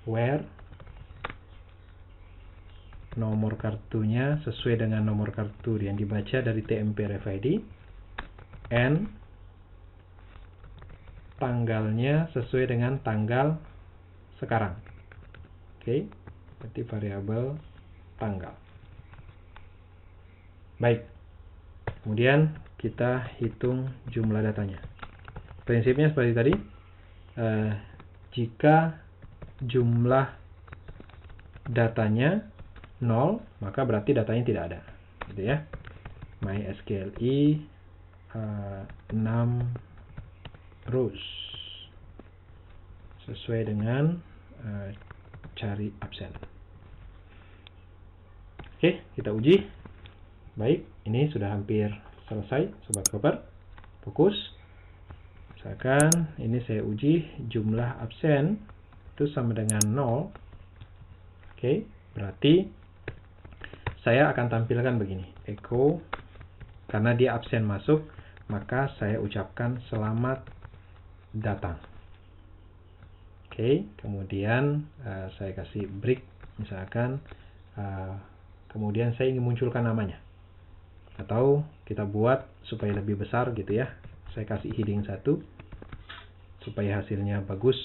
where nomor kartunya sesuai dengan nomor kartu yang dibaca dari TMP RFID, and tanggalnya sesuai dengan tanggal sekarang. Oke, berarti variabel tanggal. Baik, kemudian kita hitung jumlah datanya. Prinsipnya seperti tadi, jika jumlah datanya 0, maka berarti datanya tidak ada, gitu ya. MySQLi 6 rows sesuai dengan cari absen. Oke, kita uji. Baik, ini sudah hampir selesai, Sobat Koper. Fokus. Misalkan ini saya uji jumlah absen itu sama dengan 0. Oke, berarti saya akan tampilkan begini, echo, karena dia absen masuk, maka saya ucapkan selamat datang. Oke, kemudian saya kasih break, misalkan kemudian saya ingin munculkan namanya, atau kita buat supaya lebih besar gitu ya. Saya kasih heading 1 supaya hasilnya bagus.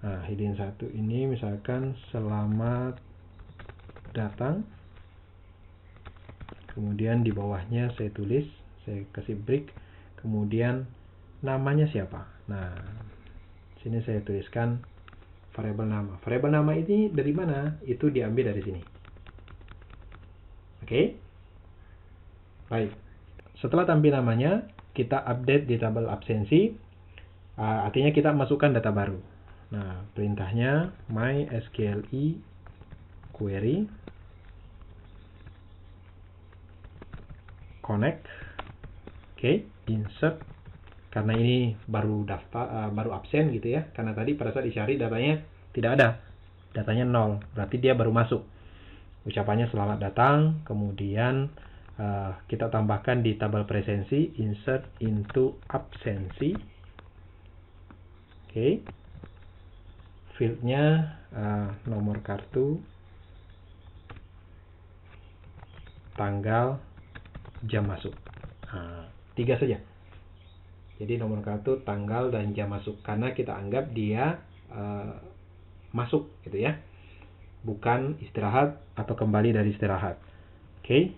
Nah, heading 1 ini misalkan selamat datang. Kemudian di bawahnya saya tulis, saya kasih break, kemudian namanya siapa. Nah, sini saya tuliskan variabel nama. Variabel nama ini dari mana? Itu diambil dari sini. Oke. Baik. Setelah tampil namanya, kita update di tabel absensi. Artinya kita masukkan data baru. Nah, perintahnya MySQLi query connect. Oke, insert. Karena ini baru daftar, baru absen gitu ya. Karena tadi pada saat dicari datanya tidak ada. Datanya 0. Berarti dia baru masuk. Ucapannya selamat datang. Kemudian kita tambahkan di tabel presensi, insert into absensi. Oke. Fieldnya nomor kartu, tanggal, jam masuk. 3 saja. Jadi nomor kartu, tanggal, dan jam masuk. Karena kita anggap dia masuk gitu ya. Bukan istirahat atau kembali dari istirahat. Oke.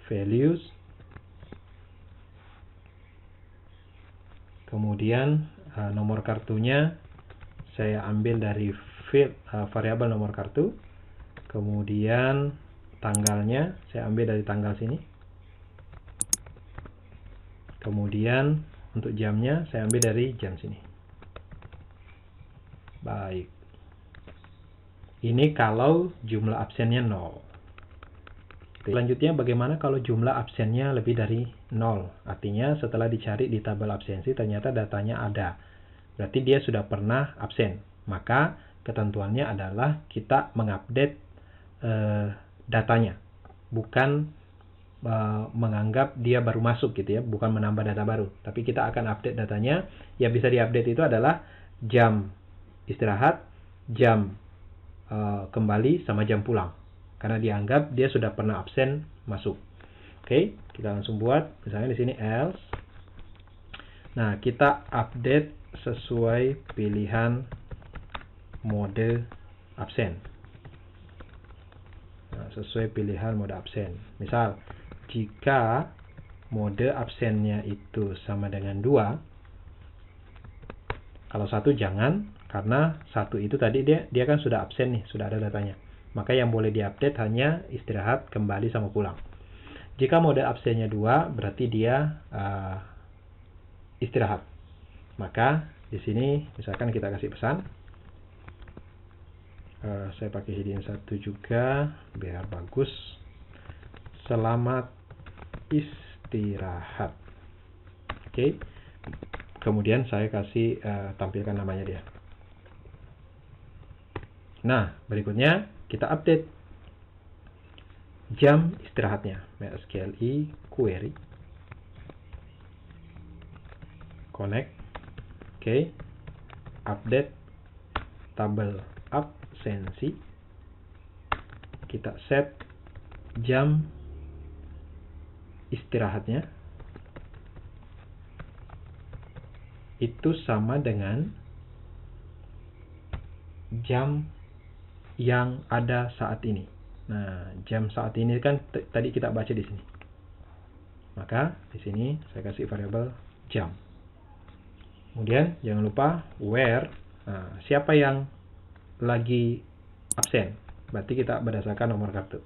Values. Kemudian nomor kartunya saya ambil dari field variabel nomor kartu. Kemudian tanggalnya saya ambil dari tanggal sini. Kemudian untuk jamnya saya ambil dari jam sini. Baik. Ini kalau jumlah absennya 0. Selanjutnya bagaimana kalau jumlah absennya lebih dari 0? Artinya setelah dicari di tabel absensi ternyata datanya ada. Berarti dia sudah pernah absen. Maka ketentuannya adalah kita mengupdate datanya. Bukan menganggap dia baru masuk gitu ya, bukan menambah data baru. Tapi kita akan update datanya. Yang bisa diupdate itu adalah jam istirahat, jam kembali, sama jam pulang. Karena dianggap dia sudah pernah absen masuk. Oke, kita langsung buat. Misalnya di sini else. Nah, kita update sesuai pilihan mode absen. Nah, sesuai pilihan mode absen. Misal, jika mode absennya itu sama dengan 2, kalau 1 jangan, karena 1 itu tadi dia kan sudah absen nih, sudah ada datanya. Maka yang boleh diupdate hanya istirahat, kembali, sama pulang. Jika mode absennya 2, berarti dia istirahat. Maka di sini misalkan kita kasih pesan. Saya pakai heading 1 juga biar bagus. Selamat istirahat. Oke. Kemudian saya kasih tampilkan namanya dia. Nah, berikutnya kita update jam istirahatnya. MySQL query connect. Oke. Update tabel absensi. Kita set jam istirahatnya itu sama dengan jam yang ada saat ini. Nah, jam saat ini kan tadi kita baca di sini. Maka di sini saya kasih variabel jam. Kemudian jangan lupa where. Nah, siapa yang lagi absen? Berarti kita berdasarkan nomor kartu.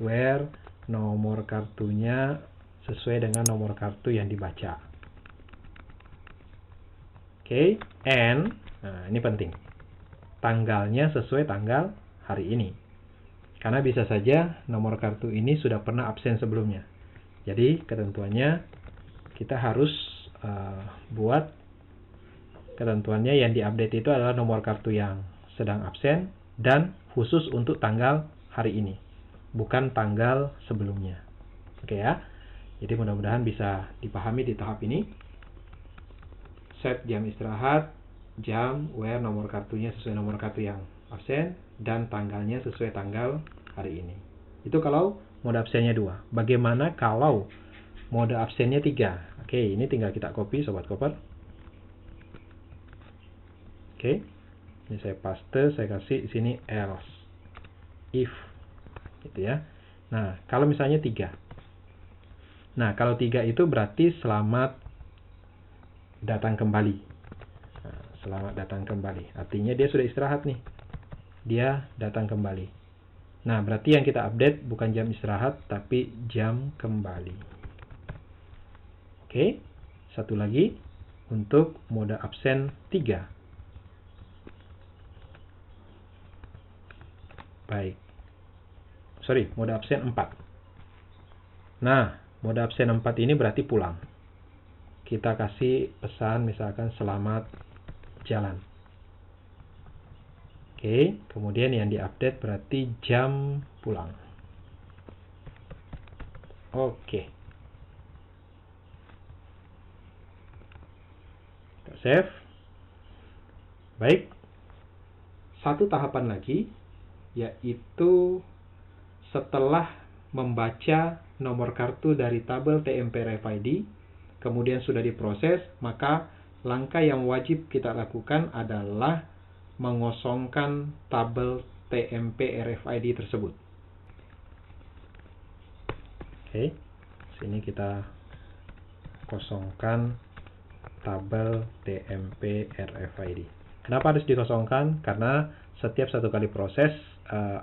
Where nomor kartunya sesuai dengan nomor kartu yang dibaca. Oke, and nah, ini penting. Tanggalnya sesuai tanggal hari ini. Karena bisa saja nomor kartu ini sudah pernah absen sebelumnya. Jadi ketentuannya kita harus buat ketentuannya yang diupdate itu adalah nomor kartu yang sedang absen dan khusus untuk tanggal hari ini, bukan tanggal sebelumnya. Oke ya. Jadi mudah-mudahan bisa dipahami di tahap ini. Set jam istirahat, jam, where nomor kartunya sesuai nomor kartu yang absen, dan tanggalnya sesuai tanggal hari ini. Itu kalau mode absennya 2. Bagaimana kalau mode absennya 3? Oke, ini tinggal kita copy sobat koper. Oke. Ini saya paste, saya kasih di sini else. If gitu ya. Nah, kalau misalnya 3. Nah, kalau 3 itu berarti selamat datang kembali. Nah, selamat datang kembali. Artinya dia sudah istirahat nih. Dia datang kembali. Nah, berarti yang kita update bukan jam istirahat, tapi jam kembali. Oke. Satu lagi untuk mode absen 3. Baik. Sorry, mode absen 4. Nah, mode absen 4 ini berarti pulang. Kita kasih pesan misalkan selamat jalan. Oke, kemudian yang diupdate berarti jam pulang. Oke. Kita save. Baik. Satu tahapan lagi, yaitu setelah membaca nomor kartu dari tabel TMP RFID, kemudian sudah diproses, maka langkah yang wajib kita lakukan adalah mengosongkan tabel TMP RFID tersebut. Oke, sini kita kosongkan tabel TMP RFID. Kenapa harus dikosongkan? Karena setiap satu kali proses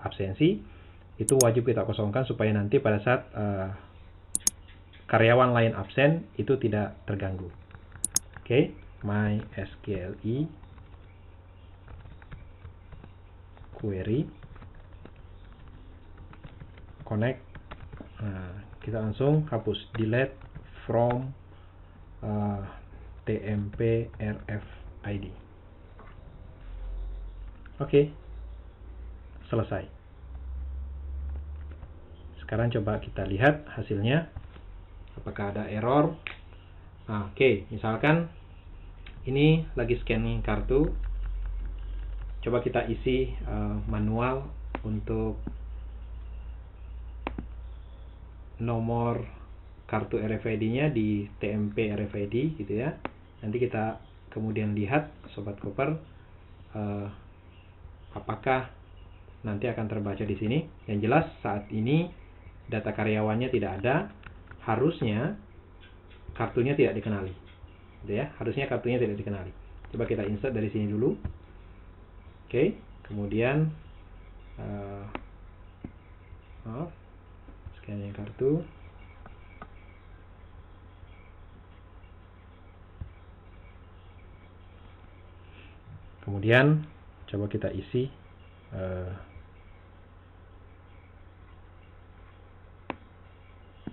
absensi itu wajib kita kosongkan supaya nanti pada saat karyawan lain absen itu tidak terganggu. Oke, MySQLi query connect. Nah, kita langsung hapus delete from TMP RFID. Oke, selesai. Sekarang coba kita lihat hasilnya. Apakah ada error? Nah, oke, misalkan ini lagi scanning kartu. Coba kita isi manual untuk nomor kartu RFID-nya di TMP RFID gitu ya. Nanti kita kemudian lihat Sobat Koper apakah nanti akan terbaca di sini. Yang jelas saat ini data karyawannya tidak ada, harusnya kartunya tidak dikenali. Gitu ya, harusnya kartunya tidak dikenali. Coba kita insert dari sini dulu. Oke, kemudian scanning kartu. Kemudian coba kita isi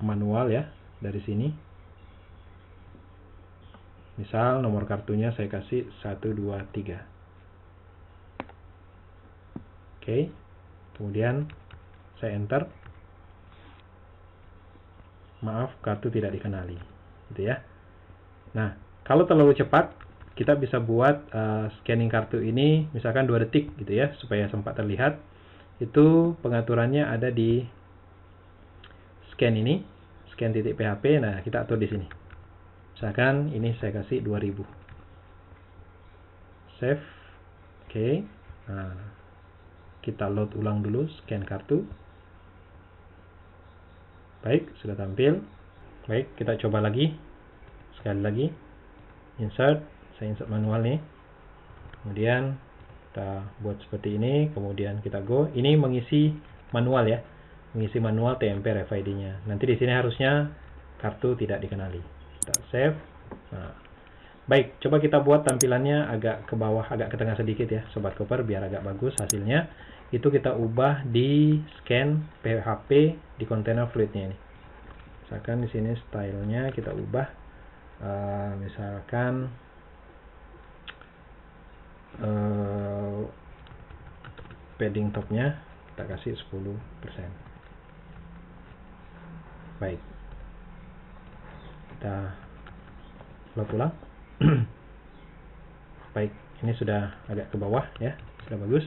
manual ya dari sini. Misal nomor kartunya saya kasih 123. Oke, kemudian saya enter. Maaf, kartu tidak dikenali, gitu ya. Nah, kalau terlalu cepat, kita bisa buat scanning kartu ini misalkan 2 detik, gitu ya, supaya sempat terlihat. Itu pengaturannya ada di scan ini, scan titik PHP. Nah, kita atur di sini. Misalkan ini saya kasih 2000. Save. Oke. Nah, kita load ulang dulu scan kartu. Baik, sudah tampil. Baik, kita coba lagi. Sekali lagi. Insert. Saya insert manual nih. Kemudian kita buat seperti ini. Kemudian kita go. Ini mengisi manual ya. Mengisi manual TMP RFID-nya. Nanti di sini harusnya kartu tidak dikenali. Kita save. Nah, baik, coba kita buat tampilannya agak ke bawah, agak ke tengah sedikit ya, Sobat Koper, biar agak bagus hasilnya. Itu kita ubah di scan PHP di container fluidnya ini. Misalkan di sini stylenya kita ubah, misalkan padding topnya kita kasih 10%. Baik, kita load ulang. Baik, ini sudah agak ke bawah ya, sudah bagus.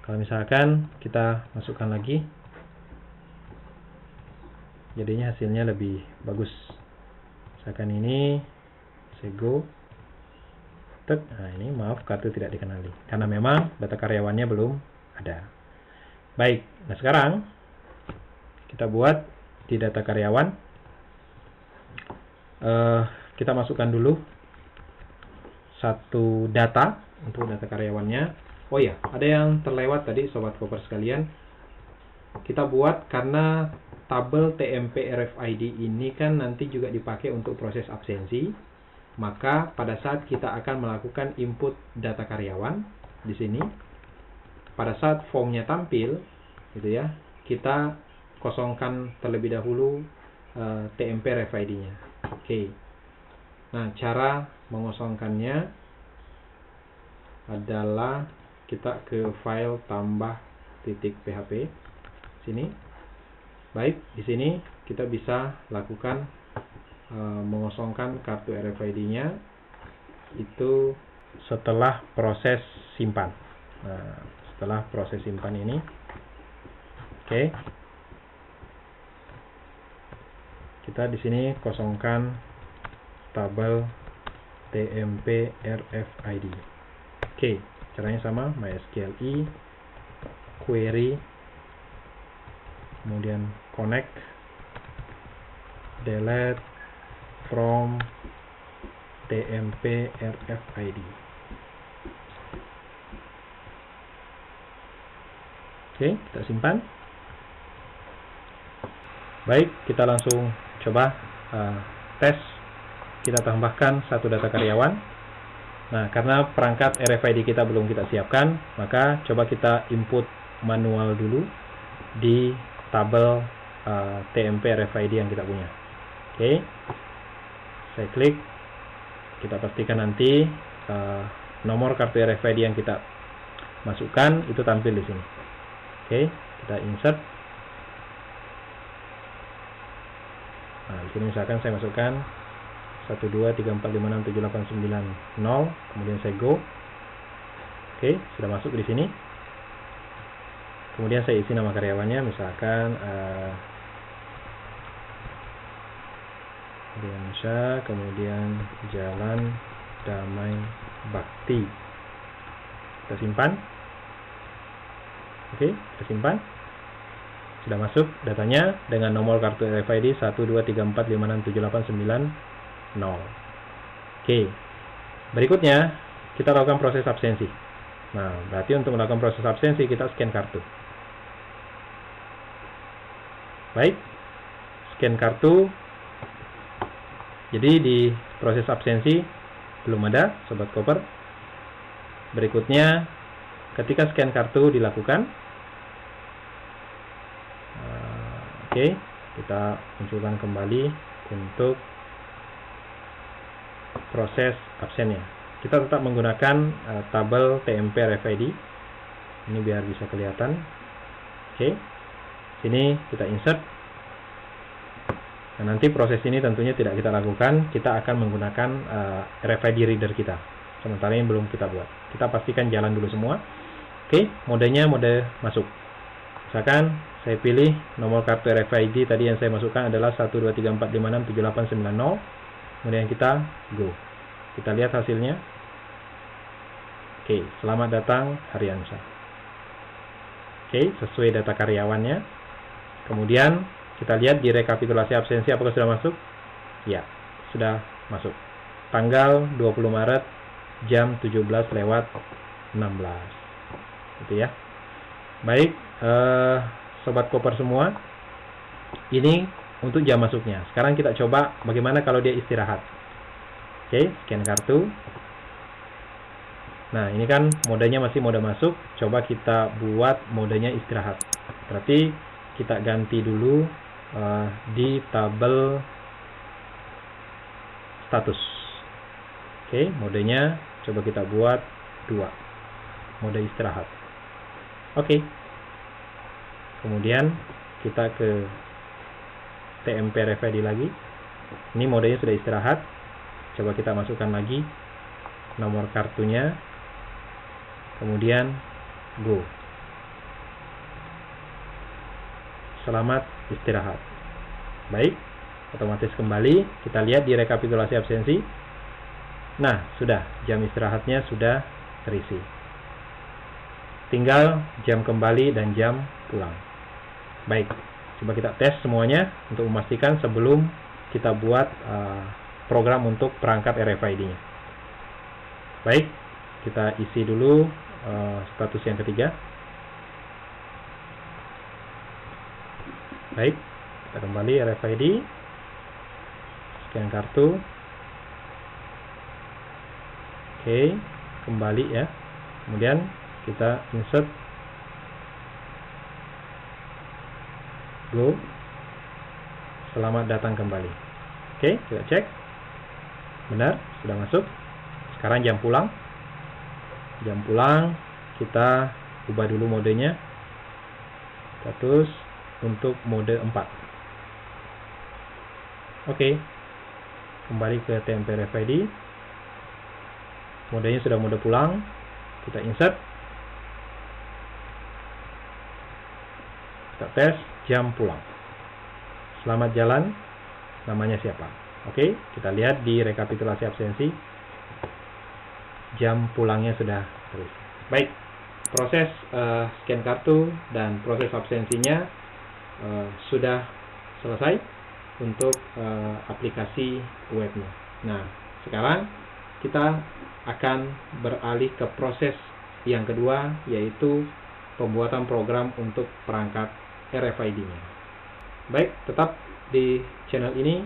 Kalau misalkan kita masukkan lagi, jadinya hasilnya lebih bagus. Misalkan ini saya go, nah ini maaf, kartu tidak dikenali karena memang data karyawannya belum ada. Baik, nah sekarang kita buat di data karyawan. Kita masukkan dulu satu data untuk data karyawannya. Oh ya, ada yang terlewat tadi Sobat Koper sekalian. Kita buat karena tabel TMP RFID ini kan nanti juga dipakai untuk proses absensi. Maka pada saat kita akan melakukan input data karyawan di sini, pada saat formnya tampil, gitu ya, kita kosongkan terlebih dahulu TMP RFID-nya. Oke. Nah, cara mengosongkannya adalah kita ke file tambah titik PHP sini. Baik, di sini kita bisa lakukan mengosongkan kartu RFID-nya itu setelah proses simpan. Nah, setelah proses simpan ini, oke, kita di sini kosongkan tabel TMP RFID. Oke, caranya sama, MySQLi, query, kemudian connect, delete from TMP RFID. Oke, kita simpan. Baik, kita langsung coba tes. Kita tambahkan satu data karyawan. Nah, karena perangkat RFID kita belum kita siapkan, maka coba kita input manual dulu di tabel TMP RFID yang kita punya. Oke, saya klik. Kita pastikan nanti nomor kartu RFID yang kita masukkan itu tampil di sini. Oke, kita insert. Nah, di sini misalkan saya masukkan 12345678990, kemudian saya go. Oke, sudah masuk di sini. Kemudian saya isi nama karyawannya, misalkan Diansyah, kemudian Jalan Damai Bakti. Kita simpan. Oke, kita simpan. Sudah masuk datanya dengan nomor kartu RFID 12345678990. Oke, berikutnya kita lakukan proses absensi. Nah, berarti untuk melakukan proses absensi kita scan kartu. Baik, scan kartu. Jadi di proses absensi belum ada, Sobat Koper. Berikutnya ketika scan kartu dilakukan, oke, kita munculkan kembali untuk proses absennya. Kita tetap menggunakan tabel TMP RFID. Ini biar bisa kelihatan. Oke, sini kita insert. Nah, nanti proses ini tentunya tidak kita lakukan. Kita akan menggunakan RFID reader kita. Sementara ini belum kita buat. Kita pastikan jalan dulu semua. Oke, modenya mode masuk. Misalkan saya pilih nomor kartu RFID tadi yang saya masukkan adalah 12345678990. Kemudian kita go. Kita lihat hasilnya. Oke, selamat datang Haryansyah. Oke, sesuai data karyawannya. Kemudian kita lihat di rekapitulasi absensi apakah sudah masuk? Ya, sudah masuk. Tanggal 20 Maret jam 17:16. Gitu ya. Baik, Sobat Koper semua, ini untuk jam masuknya. Sekarang kita coba bagaimana kalau dia istirahat. Oke, scan kartu. Nah, ini kan modenya masih mode masuk. Coba kita buat modenya istirahat. Berarti kita ganti dulu di tabel status. Oke, modenya coba kita buat 2. Mode istirahat. Oke. Kemudian kita ke TMP RFID lagi. Ini modenya sudah istirahat. Coba kita masukkan lagi nomor kartunya. Kemudian go. Selamat istirahat. Baik, otomatis kembali. Kita lihat di rekapitulasi absensi. Nah, sudah, jam istirahatnya sudah terisi. Tinggal jam kembali dan jam pulang. Baik, coba kita tes semuanya untuk memastikan sebelum kita buat program untuk perangkat RFID-nya. Baik, kita isi dulu status yang ketiga. Baik, kita kembali RFID, scan kartu. Oke, kembali ya. Kemudian kita insert, go. Selamat datang kembali. Oke, kita cek. Benar, sudah masuk. Sekarang jam pulang. Jam pulang kita ubah dulu modenya. Status untuk mode 4. Oke. Kembali ke TMP RFID. Modenya sudah mode pulang. Kita insert. Kita tes jam pulang. Selamat jalan. Namanya siapa? Oke, kita lihat di rekapitulasi absensi. Jam pulangnya sudah terisi. Baik, proses scan kartu dan proses absensinya sudah selesai untuk aplikasi webnya. Nah, sekarang kita akan beralih ke proses yang kedua, yaitu pembuatan program untuk perangkat RFID-nya. Baik, tetap di channel ini.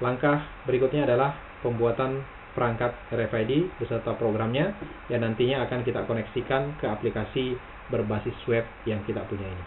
Langkah berikutnya adalah pembuatan perangkat RFID beserta programnya, yang nantinya akan kita koneksikan ke aplikasi berbasis web yang kita punya ini.